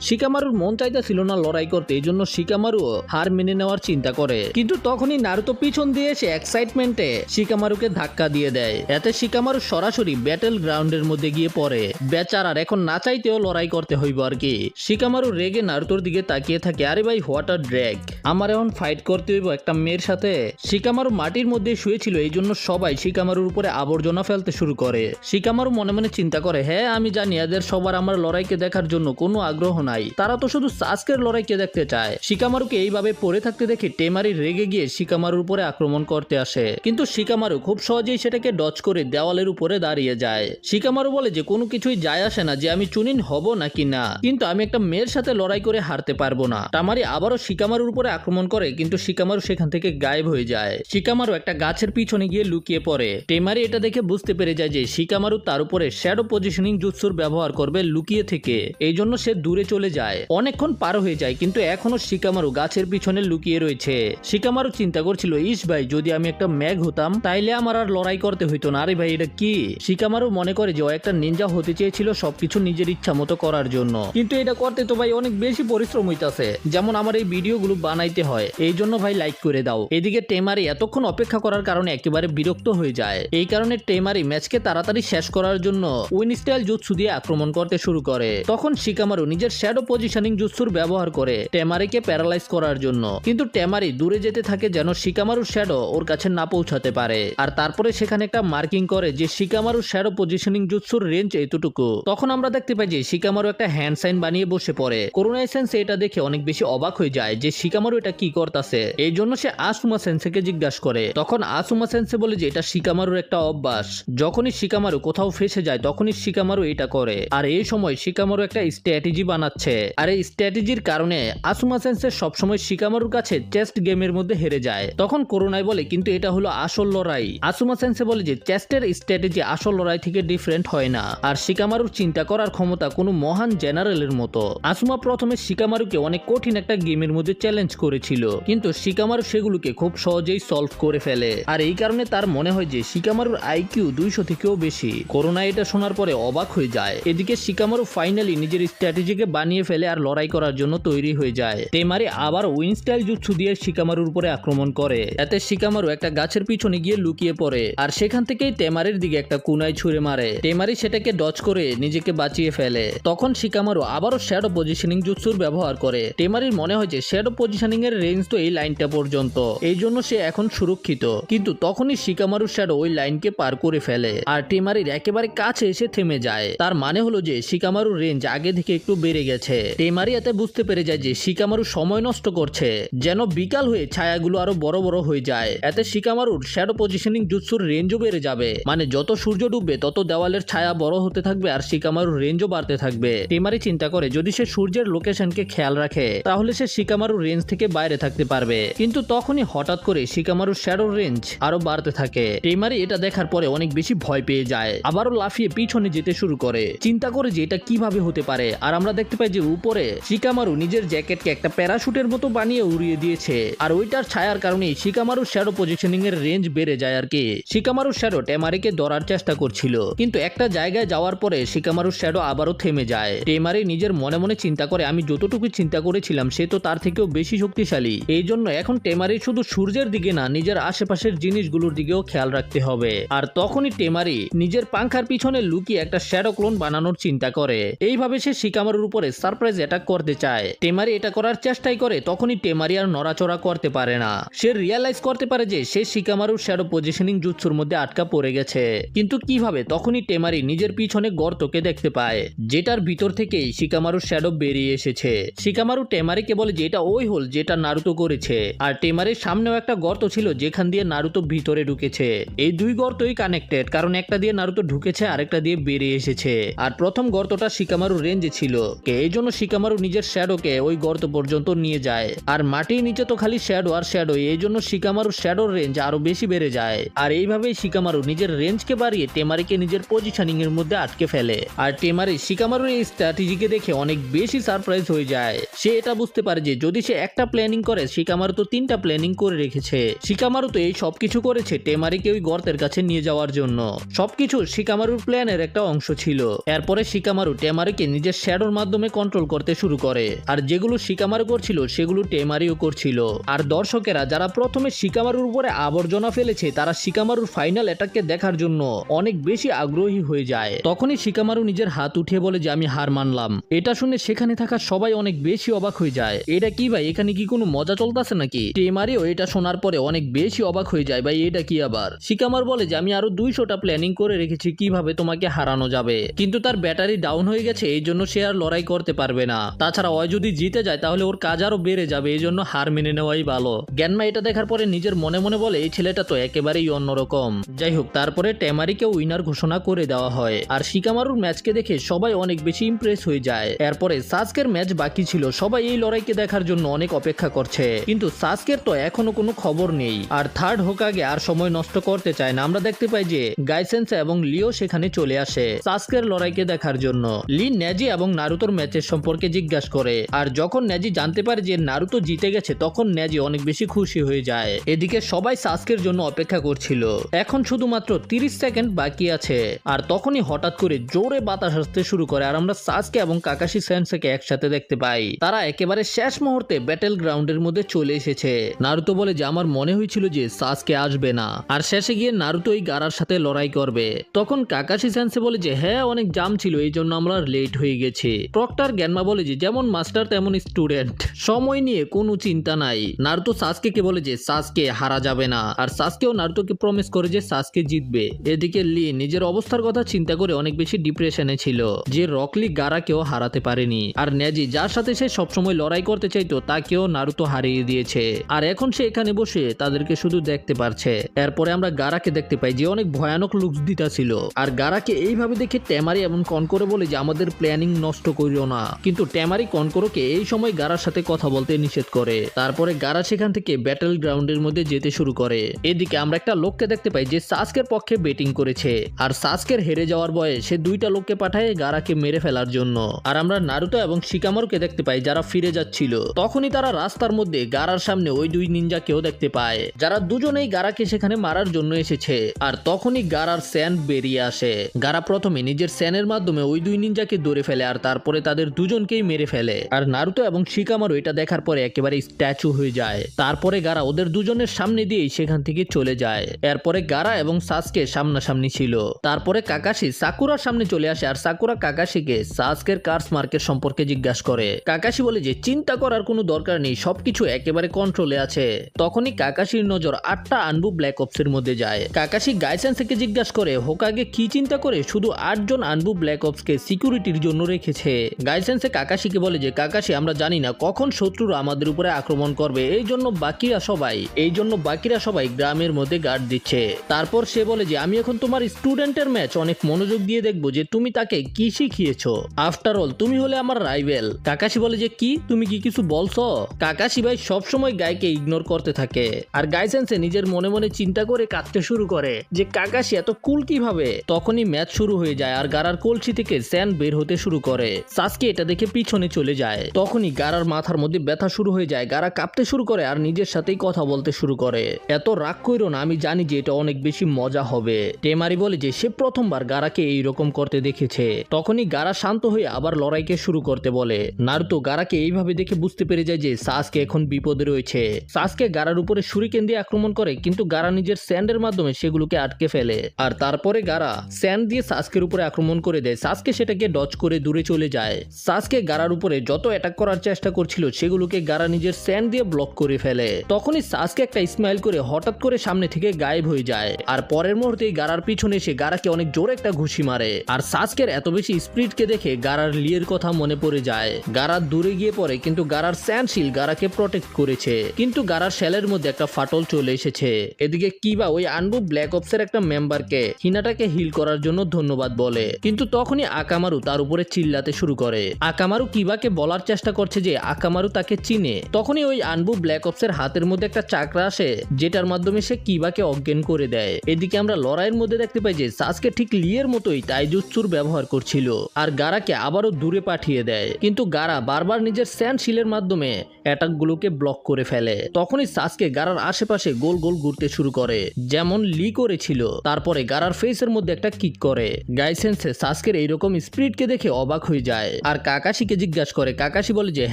শিকামারুর মন চাইতেছিল না লড়াই করতে, এই জন্য শিকামারু হার মেনে নেওয়ার চিন্তা করে। কিন্তু তখনই নারুতো পিছন দিয়ে এসে এক্সাইটমেন্টে শিকামারুকে ধাক্কা দিয়ে দেয়। এতে শিকামারু সরাসরি ব্যাটেল গ্রাউন্ডের মধ্যে গিয়ে পড়ে। বেচারার এখন না চাইতেও লড়াই করতে হইব আর কি। শিকামারু রেগে নারুতোর দিকে তাকিয়ে থাকে, আরে ভাই হোয়াট আ ড্র্যাগ, আমার এখন ফাইট করতে হইব একটা মেয়ের সাথে। শিকামারু মাটির মধ্যে শুয়েছিল, এই জন্য সবাই শিকামারুর উপরে আবর্জনা ফেলতে শুরু করে। শিকামারু মনে মনে চিন্তা করে, হ্যাঁ আমি জানি এদের সবার আমার লড়াইকে দেখার জন্য কোনো আগ্রহ নাই, তারা তো শুধু সাসকের লড়াইকে দেখতে চায়। শিকামারুকে এইভাবে পড়ে থাকতে দেখে টেমারি রেগে গিয়ে শিকামারুর উপরে আক্রমণ করতে আসে, কিন্তু শিকামারু খুব সহজেই সেটাকে ডজ করে দেওয়ালের উপরে দাঁড়িয়ে যায়। শিকামারু বলে যে কোনো কিছুই যায় আসে না যে আমি চুনিন হব নাকি না, কিন্তু আমি একটা মেয়ের সাথে লড়াই করে হারতে পারবো না। টামারি আবারও শিকামারুর উপরে আক্রমণ করে, কিন্তু শিকামারু সেখান থেকে গায়েব হয়ে যায়। শিকামারু একটা গাছের পিছনে গিয়ে লুকিয়ে পড়ে। টেমারি এটা দেখে বুঝতে পেরে যায় যে শিকামারু তার উপরে শ্যাডো পজিশনিং জুৎসুর ব্যবহার করবে লুকিয়ে থেকে, এই জন্য সে দূরে চলে যায়। অনেকক্ষণ পার হয়ে যায় কিন্তু এখনো শিকামারু গাছের পিছনে লুকিয়ে রয়েছে। শিকামারু চিন্তা করছিল, ইস ভাই যদি আমি একটা ম্যাগ হতাম তাইলে আমার আর লড়াই করতে হইতো না। আরে ভাই এটা কি? শিকামারু মনে করে যে ও একটা নিনজা হতে চেয়েছিল সবকিছু নিজের ইচ্ছা মতো করার জন্য, কিন্তু এটা করতে তো ভাই অনেক বেশি পরিশ্রম হইতাছে, যেমন আমার এই ভিডিওগুলো বানাইতে হয়। এই জন্য ভাই লাইক করে দাও। এদিকে টেমারি এতক্ষণ অপেক্ষা করার কারণে একেবারে বিরক্ত হয়ে যায়। এই কারণে টেমারি ম্যাচকে তাড়াতাড়ি শেষ করার জন্য উইনস্টাইল জুৎসু দিয়ে আক্রমণ করতে শুরু করে। তখন শিকামারু নিজের শ্যাডো পজিশনিং জুৎসুর ব্যবহার করে টেমারিকে প্যারালাইজ করার জন্য, কিন্তু টেমারি দূরে যেতে থাকে যেন শিকামারুর শ্যাডো ওর কাছে না পৌঁছাতে পারে। আর তারপরে সেখানে একটা মার্কিং করে যে শিকামারুর শ্যাডো পজিশনিং জুৎসুর রেঞ্জ এতটুকু। তখন আমরা দেখতে পাই যে শিকামারু একটা হ্যান্ড সাইন বানিয়ে বসে পড়ে। করুনাই সেন্সে এটা দেখে অনেক বেশি অবাক হয়ে যায় যে শিকামারু এটা কি করতেছে। এই জন্য সে আসুমা সেন্সেকে জিজ্ঞাসা করে। তখন আসুমা সেন্সে বলে যে এটা শিকামারুর একটা অভ্যাস, যখনই শিকামারু কোথাও ফেসে যায় তখনই শিকামারু এটা করে। আর এই সময় শিকামারু একটা স্ট্র্যাটেজি বানাচ্ছে, আর এই স্ট্র্যাটেজির কারণে আসুমা সেন্সেই সবসময় শিকামারুর কাছে চেস্ট গেমের মধ্যে হেরে যায়। তখন করোনায় বলে কিন্তু এটা হলো আসল লড়াই। আসুমা সেন্সেই বলে যে চেস্টের স্ট্র্যাটেজি আসল লড়াই থেকে ডিফারেন্ট হয় না, আর শিকামারুর চিন্তা করার ক্ষমতা কোনো মহান জেনারেলের মতো। আসুমা প্রথমে শিকামারুকে অনেক কঠিন একটা গেমের মধ্যে চ্যালেঞ্জ করেছিল, কিন্তু শিকামারু সেগুলোকে খুব সহজেই সলভ করে ফেলে। আর এই কারণে তার মনে হয় যে শিকামারুর আইকিউ 200 থেকেও বেশি। করোনা এটা শোনার পরে অবাক হয়ে যায়। এদিকে শিকামারু ফাইনালি নিজের স্ট্র্যাটেজিকে বানিয়ে ফেলে আর লড়াই করার জন্য তৈরি হয়ে যায়। টেমারি আবার উইন স্টাইল জুৎসু দিয়ে শিকামারুর উপরে আক্রমণ করে। এতে শিকামারু একটা গাছের পিছনে গিয়ে লুকিয়ে পড়ে, আর সেখান থেকেই টেমারির দিকে একটা কুনাই ছুঁড়ে মারে। টেমারি সেটাকে ডজ করে নিজেকে বাঁচিয়ে ফেলে। তখন শিকামারু আবারও শ্যাডো পজিশনিং জুৎসুর ব্যবহার করে। টেমারির মনে হয় যে শ্যাডো পজিশনিং এর রেঞ্জ তো এই লাইনটা পর্যন্ত, এই জন্য সে এখন সুরক্ষিত। কিন্তু তখনই শিকামারু শ্যাডো ওই লাইনকে পার করে ফেলে, আর টেমারির একেবারে কাছে এসে থেমে যায়। তার মানে হলো যে শিকামারুর রেঞ্জ আগে থেকে একটু বেড়ে গেছে। টেমারি এতে বুঝতে পেরে যায় যে শিকামারু সময় নষ্ট করছে, যেন বিকাল হয়ে ছায়াগুলো আরো বড় বড় হয়ে যায়। এতে শিকামারুর শ্যাডো পজিশনিং জুৎসুর রেঞ্জও বেড়ে যাবে, মানে যত সূর্য ডুববে তত দেওয়ালের ছায়া বড় হতে থাকবে আর শিকামারুর রেঞ্জও বাড়তে থাকবে। টেমারি চিন্তা করে যদি সে সূর্যের লোকেশনকে খেয়াল রাখে তাহলে সে শিকামারুর রেঞ্জ থেকে বাইরে থাকতে পারবে। কিন্তু তখনই হঠাৎ করে শিকামারুর শ্যাডোর রেঞ্জ আরো বাড়তে থাকে। টেমারি এটা দেখার পরে অনেক বেশি ভয় পেয়ে যায়, আবারও লাফিয়ে পিছনে যেতে শুরু করে। চিন্তা করে যে এটা কিভাবে হতে পারে। আর আমরা দেখতে পাই যে উপরে শিকামারু নিজের জ্যাকেটকে একটা প্যারাশুটের মতো বানিয়ে উড়িয়ে দিয়েছে, আর ওইটার ছায়ার কারণে শিকামারুর শ্যাডো পজিশনিং এর রেঞ্জ বেড়ে যায় আর কি। শিকামারুর শ্যাডো টেমারিকে ধরার চেষ্টা করছিল, কিন্তু একটা জায়গায় যাওয়ার পরে শিকামারুর শ্যাডো আবারও থেমে যায়। টেমারি নিজের মনে মনে চিন্তা করে আমি যতটুকু চিন্তা করেছিলাম সে তো তার থেকেও বেশি শক্তিশালী। এই জন্য এখন টেমারি শুধু সূর্যের দিকে না, নিজের আশেপাশের জিনিসগুলোর দিকেও খেয়াল রাখতে হবে। আর তখনই টেমারি নিজের পাংখার পিছনে লুকিয়ে একটা শ্যাডো ক্লোন বানানোর চিন্তা করে। এইভাবে সে শিকামারুর উপরে সারপ্রাইজ অ্যাটাক করতে চায়। টেমারি এটা করার চেষ্টাই করে, তখনই টেমারি আর নড়াচড়া করতে পারে না। সে রিয়ালাইজ করতে পারে যে সে শিকামারুর শ্যাডো পজিশনিং জুৎসুর মধ্যে আটকা পড়ে গেছে। কিন্তু কিভাবে? তখনই টেমারি নিজের পিছনে গর্তকে দেখতে পায়, যেটার ভিতর থেকেই শিকামারুর শ্যাডো বেরিয়ে এসেছে। শিকামারু টেমারিকে বলে যে এটা ওই হোল যেটা নারুতো করেছে, আর টেমারির সামনেও একটা গর্ত ছিল যেখান দিয়ে নারুতো ভিতরে ঢুকেছে। এই দুই গর্তই কানেক্টেড, কারণ একটা দিয়ে নারুতো ঢুকেছে আরেকটা দিয়ে বেরিয়ে এসেছে। আর প্রথম গর্তটা শিকামারুর রেঞ্জে ছিল, এই জন্য শিকামারু নিজের শ্যাডোকে ওই গর্ত পর্যন্ত নিয়ে যায়। আর মাটির নিচে তো খালি শ্যাডো আর শ্যাডো, এই জন্য শিকামারুর শ্যাডোর রেঞ্জ আরো বেশি বেড়ে যায়। আর এইভাবেই শিকামারু নিজের রেঞ্জকে বাড়িয়ে টেমারিকে নিজের পজিশনিং এর মধ্যে আটকে ফেলে। আর টেমারি শিকামারুর এই স্ট্র্যাটেজিকে দেখে অনেক বেশি সারপ্রাইজ হয়ে যায়। সে এটা বুঝতে পারে যে যদি সে একটা প্ল্যানিং করে শিকামারু তো 3টা প্ল্যানিং করে রেখেছে। শিকামারু তো এই সবকিছু করেছে টেমারিকে ওই গর্তের কাছে নিয়ে যাওয়ার জন্য। সবকিছু শিকামারুর প্ল্যানের একটা অংশ ছিল। এরপরে শিকামারু টেমারিকে নিজের শ্যাডোর মাধ্যমে কন্ট্রোল করতে শুরু করে, আর যেগুলো শিকামারু করছিল সেগুলো টেমারিও করছিল। আর দর্শকেরা যারা প্রথমে শিকামারুর উপরে আবর্জনা ফেলেছে তারা শিকামারুর ফাইনাল অ্যাটাককে দেখার জন্য অনেক বেশি আগ্রহী হয়ে যায়। তখনই শিকামারু নিজের হাত উঠিয়ে বলে যে আমি হার মানলাম। এটা শুনে সেখানে থাকা সবাই অনেক বেশি অবাক হয়ে যায়। এটা কি ভাই, এখানে কি কোনো মজা চলতেছে নাকি? টেমারিও এটা শোনার পরে অনেক বেশি অবাক হয়ে যায়, ভাই এটা কি আবার? শিকামারু বলে যে আমি আরো 200টা প্ল্যানিং করে রেখেছি কিভাবে তোমাকে হারানো যাবে, কিন্তু তার ব্যাটারি ডাউন হয়ে গেছে, এই জন্য সে আর লড়াই করতে পারবে না। তাছাড়া ওই যদি জিতে যায় তাহলে ওর কাজ আরো বেড়ে যাবে, এই জন্য হার মেনে নেওয়াই ভালো। গ্যানমা এটা দেখার পরে নিজের মনে মনে বলে এই ছেলেটা তো একেবারেই অন্যরকম। যাই হোক, তারপরে টেমারিকে উইনার ঘোষণা করে দেওয়া হয়। আর শিকামারুর ম্যাচকে দেখে সবাই অনেক বেশি ইমপ্রেস হয়ে যায়। এরপরে সাসকের ম্যাচ বাকি ছিল, সবাই এই লড়াইকে দেখার জন্য অনেক অপেক্ষা করছে, কিন্তু সাসকের তো এখনো কোনো খবর নেই। আর থার্ড হোকাগে আর সময় নষ্ট করতে চায় না। আমরা দেখতে পাই যে গাইসেন্সে এবং লিও সেখানে চলে আসে সাসকের লড়াইকে দেখার জন্য। লি নেজি এবং নারুতোর ম্যাচের সম্পর্কে জিজ্ঞাসা করে, আর যখন নেজি জানতে পারে যে নারুতো জিতে গেছে তখন নেজি অনেক বেশি খুশি হয়ে যায়। এদিকে সবাই সাসকের জন্য অপেক্ষা করছিল, এখন শুধুমাত্র 30 সেকেন্ড বাকি আছে। আর তখনই হঠাৎ করে জোরে বাতাস আসতে শুরু করে, আর আমরা সাসকে এবং কাকাশি সেন্সেকে একসাথে দেখতে পাই। তারা একেবারে শেষ মুহূর্তে ব্যাটেল গ্রাউন্ডের মধ্যে চলে এসেছে। নারুতো বলে যে আমার মনে হয়েছিল যে সাসকে আসবে না, আর শেষে গিয়ে নারুতো এই গারার সাথে লড়াই করবে। তখন কাকাশি সেন্সে বলে যে হ্যাঁ অনেক জাম ছিল, এই জন্য আমরা লেট হয়ে গেছি। প্রক্টর গ্যানমা বলে যে যেমন মাস্টার তেমন স্টুডেন্ট, সময় নিয়ে কোনো চিন্তা নাই। নারুতো সাসকে বলে যে সাসকে হারা যাবে না, আর সাসকেও নারুতোকে প্রমিস করে যে সাসকে জিতবে। এদিকে লি নিজের অবস্থার কথা চিন্তা করে অনেক বেশি ডিপ্রেশনে ছিল যে রকলি গারাকেও হারাতে পারেনি। আর নেজি যার সাথে সে সবসময় লড়াই করতে চাইতো তাকেও নারুতো হারিয়ে দিয়েছে, আর এখন সে এখানে বসে তাদেরকে শুধু দেখতে পারছে। এরপরে আমরা গারাকে দেখতে পাই যে অনেক ভয়ানক লুকস দিতেছিল, আর গারাকে এইভাবে দেখে টেমারি এবং কনকোরে বলে যে আমাদের প্ল্যানিং নষ্ট করিও না, কিন্তু টেমারি কনকোরকে এই সময় গারার সাথে কথা বলতে নিষেধ করে। তারপরে গারা সেখান থেকে ব্যাটল গ্রাউন্ডের মধ্যে যেতে শুরু করে। এদিকে আমরা একটা লোককে দেখতে পাই যে সাসকের পক্ষে ব্যাটিং করেছে, আর সাসকের হেরে যাওয়ার ভয়ে সে দুইটা লোককে পাঠায় গারাকে মেরে ফেলার জন্য। আর আমরা নারুতো এবং শিকামারুকে দেখতে পাই যারা ফিরে যাচ্ছিল। তখনই তারা রাস্তার মধ্যে গারার সামনে ওই দুই নিনজাকেও দেখতে পায়, যারা দুজনেই গারাকে সেখানে মারার জন্য এসেছে। আর তখনই গারার স্যান বেরিয়ে আসে। গারা প্রথমে নিজের স্যানের মাধ্যমে ওই দুই নিনজাকে ধরে ফেলে, আর তারপরে তাদের দুজনকেই মেরে ফেলে। আর নারুতো এবং শিকামারু এটা দেখার পরে একেবারে স্ট্যাচু হয়ে যায়। তারপরে গারা ওদের দুজনের সামনে দিয়েই সেখান থেকে চলে যায়। এরপরে গারা এবং সাসকে সামনাসামনি ছিল। তারপরে কাকাশি সাকুরার সামনে চলে আসে, আর সাকুরা কাকাশিকে সাসকের কার্স মার্কের সম্পর্কে জিজ্ঞাসা করে। কাকাশি বলে যে চিন্তা করার কোনো দরকার নেই, সবকিছু একেবারে কন্ট্রোলে আছে। তখনই কাকাশির নজর 8টা আনবু ব্ল্যাক অপসের মধ্যে যায়। কাকাশি গাইসেন্সকে জিজ্ঞাসা করে হোকাগে কি চিন্তা করে শুধু 8 জন আনবু ব্ল্যাক অপসকে সিকিউরিটির জন্য রেখেছে। গাইসেন্সে কাকাশিকে বলে যে কাকাশি আমরা জানি না কখন শত্রুরা আমাদের উপরে আক্রমণ করবে, এই জন্য বাকিরা সবাই গ্রামের মধ্যে গার্ড দিচ্ছে। তারপর সে বলে যে আমি এখন তোমার স্টুডেন্টের ম্যাচ অনেক মনোযোগ দিয়ে দেখবো যে তুমি তাকে কি শিখিয়েছো। আফটার অল তুমি হলে আমার রাইভেল। কাকাশি বলে যে কি তুমি কি কিছু বলছো? কাকাশি ভাই সবসময় গাইকে ইগনোর করতে থাকে। আর গাইসেন্সে নিজের মনে মনে চিন্তা করে কাঁদতে শুরু করে যে কাকাশি এত কুল কিভাবে। তখনই ম্যাচ শুরু হয়ে যায়, আর গারার কলসি থেকে স্যান বের হতে শুরু করে। সাসকে এটা দেখে পিছনে চলে যায়। তখনই গারার মাথার মধ্যে ব্যথা শুরু হয়ে যায়। গারা কাঁপতে শুরু করে আর নিজের সাথেই কথা বলতে শুরু করে। এত রাগ কইরো না, আমি জানি যে এটা অনেক বেশি মজা হবে। টেমারি বলে যে সে প্রথমবার গারাকে এইরকম করতে দেখেছে। তখনই গারা শান্ত হয়ে আবার লড়াইকে শুরু করতে বলে। নারুতো গারাকে এইভাবে দেখে বুঝতে পেরে যায় যে সাসকে এখন বিপদে রয়েছে। সাসকে গারার উপরে শুরিকেন দিয়ে আক্রমণ করে, কিন্তু গারা নিজের স্যান্ডের মাধ্যমে সেগুলোকে আটকে ফেলে। আর তারপরে গারা স্যান্ড দিয়ে সাসকের উপরে আক্রমণ করে দেয়। সাসকে সেটাকে ডজ করে দূরে চলে যায়। সাসকে গারার উপরে যত অ্যাটাক করার চেষ্টা করছিল সেগুলোকে গারা নিজের স্যান্ড দিয়ে ব্লক করে ফেলে। তখনই সাসকে একটা স্মাইল করে হঠাৎ করে সামনে থেকে গায়েব হয়ে যায়। আর পরের মুহূর্তেই গারার পিছনে এসে গারাকে অনেক জোরে একটা ঘুষি মারে। আর সাসকের এত বেশি স্পিডকে দেখে গারার লিয়ের কথা মনে পড়ে যায়। গারা দূরে গিয়ে পড়ে, কিন্তু গারার স্যান্ড শিল গারাকে প্রটেক্ট করেছে। কিন্তু গারার শেলের মধ্যে একটা ফাটল চলে এসেছে। এদিকে কিবা ওই আনবু ব্ল্যাক অপসের একটা মেম্বারকে হিনাটাকে হিল করার জন্য ধন্যবাদ বলে, কিন্তু তখনই আকামারু তার উপরে চিল্লাতে শুরু করে। আকামারু কিবাকে বলার চেষ্টা করছে যে আকামারু তাকে চিনে। তখনই ওই আনবু ব্ল্যাক অপসের হাতের মধ্যে একটা চাকরা আসে, যেটার মাধ্যমে সে কিবাকে অজ্ঞান করে দেয়। এদিকে আমরা লড়াইয়ের মধ্যে দেখতে পাই যে সাসকে ঠিক লিয়ের মতোই তাইজুৎসুর ব্যবহার করছিল, আর গারাকে আবারও দূরে পাঠিয়ে দেয়। কিন্তু গারা বারবার নিজের স্যান্ড শিলের মাধ্যমে অ্যাটাকগুলোকে ব্লক করে ফেলে। তখনই সাসকে গারার আশেপাশে গোল গোল ঘুরতে শুরু করে, যেমন লি করেছিল। তারপরে গারার ফেসের মধ্যে একটা কিক করে। গাইসেন্সে সাসকের এইরকম স্পিডকে দেখে অবাক হয়ে যায়, আর কাকাশিকে জিজ্ঞাসা করে। কাকাশি বলে যে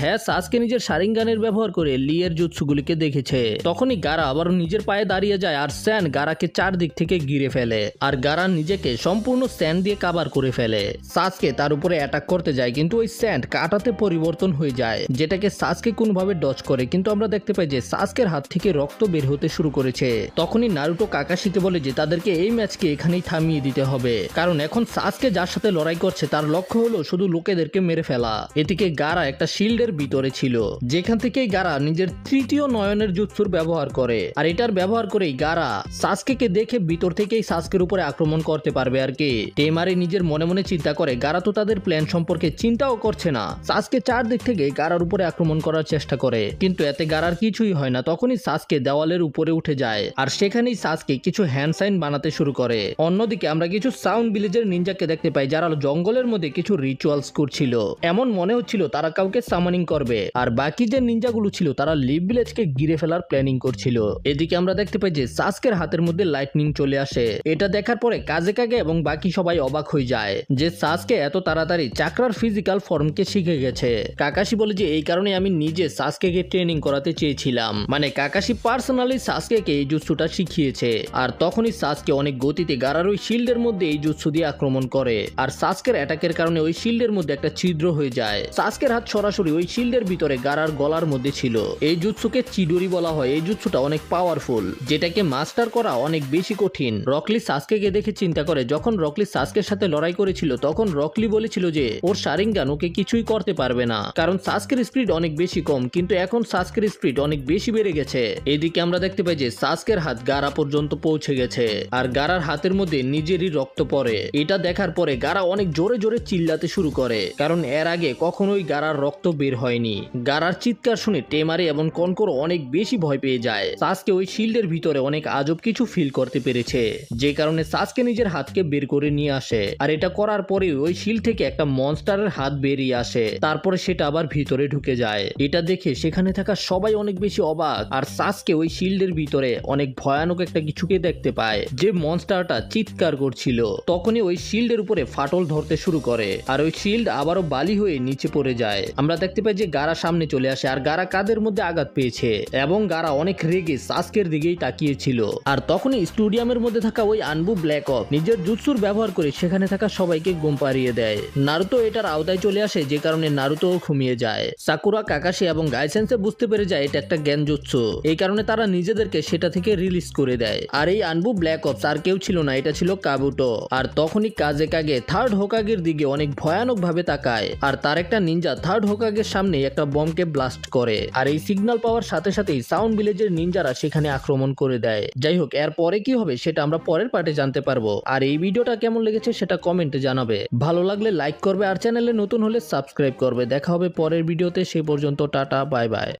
হ্যাঁ, সাসকে নিজের শারিঙ্গানের ব্যবহার করে লিয়ের জুৎসুগুলিকে দেখেছে। তখনই গারা আবার নিজের পায়ে দাঁড়িয়ে যায়, আর স্যান গারাকে চারদিক থেকে ঘিরে ফেলে, আর গারা নিজেকে সম্পূর্ণ স্যান্ড দিয়ে কাভার করে ফেলে। সাসকে তার উপরে অ্যাটাক করতে যায়, কিন্তু ওই স্যান্ড কাটাতে পরিবর্তন হয়ে যায়, যেটাকে সাসকে কোনোভাবে ডজ করে। কিন্তু আমরা দেখতে পাই যে সাসকের হাত থেকে রক্ত বের হতে শুরু করেছে। তখনই নারুটো কাকাশিকে বলে যে তাদেরকে এই ম্যাচকে এখানেই থামিয়ে দিতে হবে, কারণ এখন সাসকে যার সাথে লড়াই করছে তার লক্ষ্য হলো শুধু লোকেদেরকে মেরে ফেলা। এদিকে গারা একটা শিল্ডের ভিতরে ছিল, যেখান থেকে গারা নিজের তৃতীয় নয়নের জুৎসুর ব্যবহার করে, আর এটার ব্যবহার করেই গারা সাসকে দেখে ভিতর থেকেই সাসকের উপরে আক্রমণ করতে পারবে আর কি। টেমারি নিজের মনে মনে চিন্তা করে গারা তো তাদের প্ল্যান সম্পর্কে চিন্তাও করছে না। সাসকে চারদিক থেকে গারার উপরে আক্রমণ করার চেষ্টা করে, কিন্তু এতে গারার কিছুই হয় না। তখনই সাসকে দেওয়ালের উপরে উঠে যায়, আর সেখানেই সাসকে কিছু হ্যান্ড সাইন বানাতে শুরু করে। অন্যদিকে আমরা কিছু সাউন্ড ভিলেজের নিনজাকে দেখতে পাই, যারা জঙ্গলের মধ্যে কিছু রিচুয়ালস করছিল। এমন মনে হচ্ছিল তারা কাউকে সামানিং করবে, আর বাকি যে নিনজাগুলো ছিল তারা লিভ ভিলেজকে ঘিরে ফেলার প্ল্যানিং করছিল। এদিকে আমরা দেখতে পাই যে সাসকের হাতের মধ্যে লাইটনিং চলে আসে। এটা দেখার পরে কাজেকাগে এবং বাকি সবাই অবাক হয়ে যায় যে সাসকে এত তাড়াতাড়ি চাকরার ফিজিক্যাল ফর্মকে শিখে গেছে। কাকাশি বলে যে এই কারণে আমি নিজে সাসকে ট্রেনিং করাতে চেয়েছিলাম, মানে কাকাশি পার্সোনালি সাসকে এই জুৎসুটা শিখিয়েছে। আর তখনই সাসকে অনেক গতিতে গারার ওই শিল্ডের মধ্যে এই জুৎসু দিয়ে আক্রমণ করে, আর সাসকের অ্যাটাকের কারণে ওই শিল্ডের মধ্যে একটা ছিদ্র হয়ে যায়। সাসকের হাত সরাসরি ওই শিল্ডের ভিতরে গারার গলার মধ্যে ছিল। এই জুৎসুকে চিডুরি বলা হয়। এই জুৎসুটা অনেক পাওয়ারফুল, যেটাকে মাস্টার করা অনেক বেশি কঠিন। রকলি সাসকে দেখে চিন্তা করে, যখন রকলি সাসকের সাথে লড়াই করেছিল তখন রকলি বলেছিল যে ওর শারিঙ্গান ওকে কিছুই করতে পারবে না, কারণ সাসকের স্পিড অনেক বেশি কম, কিন্তু এখন সাসকের স্পিড অনেক বেশি বেড়ে গেছে। এদিকে আমরা দেখতে পাই যে সাসকের হাত গারা পর্যন্ত পৌঁছে গেছে, আর গারার হাতের মধ্যে নিজেরই রক্ত পড়ে। করে। এটা দেখার পরে গারা অনেক জোরে জোরে চিল্লাতে শুরু করে, কারণ এর আগে কখনোই গারার রক্ত বের হয়নি। গারার চিৎকার শুনে টেমারে এবং কনকর অনেক বেশি ভয় পেয়ে যায়। সাসকে ওই শিল্ডের ভিতরে অনেক আজব কিছু ফিল করতে পেরেছে, যে কারণে সাসকে নিজের হাতকে বের করে নিয়ে আসে। আর এটা করার পরে ওই শিল্ড থেকে একটা মনস্টারের হাত বেরিয়ে আসে, তারপরে সেটা আবার ভিতরে ঢুকে যায়। এটা দেখে সেখানে থাকা সবাই অনেক বেশি অবাক। আর সাসকে ওই শিল্ডের ভিতরে অনেক ভয়ানক একটা কিছুকে দেখতে পায়, যে মনস্টারটা চিৎকার করছিল। তখনই ওই শিল্ডের উপরে ফাটল ধরতে শুরু করে, আর ওই শিল্ড আবারও বালি হয়ে নিচে পড়ে যায়। আমরা দেখতে পাই যে গারা সামনে চলে আসে, আর গারা কাদের মধ্যে আঘাত পেয়েছে, এবং গারা অনেক রেগে সাসকের দিকেই তাকিয়েছিল। আর তখনই স্টেডিয়ামের মধ্যে থাকা ওই আনবু ব্ল্যাক অফ নিজের জুৎসুর ব্যবহার করে সেখানে থাকা সবাইকে ঘুম পাড়িয়ে দেয়। নারুতো এটার আওতায় চলে আসে, যে কারণে নারুতো ঘুমিয়ে যায়। সাকুরা, কাকাশি এবং গাইসেন্সে বুঝতে পেরে যায় এটা একটা জ্ঞানজুৎসু, এই কারণে তারা নিজেদেরকে সেটা থেকে রিলিজ করে দেয়। আর এই আনবু ব্ল্যাক অপস আর কেউ ছিল না, এটা ছিল কাবুটো। আর তখনই কাজে থার্ড হোকাগের দিকে অনেক ভয়ানক ভাবে তাকায়, আর তার একটা নিনজা থার্ড হোকাগের সামনে একটা বমকে ব্লাস্ট করে। আর এই সিগন্যাল পাওয়ার সাথে সাথেই সাউন্ড ভিলেজের নিনজারা সেখানে আক্রমণ করে দেয়। যাই হোক, এর পরে কি হবে সেটা আমরা পরের পার্টে জানতে পারবো। আর এই ভিডিওটা কেমন লেগেছে সেটা কমেন্টে জানাবে। ভালো লাগলে লাইক করবে, আর চ্যানেলে নতুন হলে সাবস্ক্রাইব করবে। দেখা হবে পরের ভিডিওতে, সে পর্যন্ত টাটা, বাই বাই।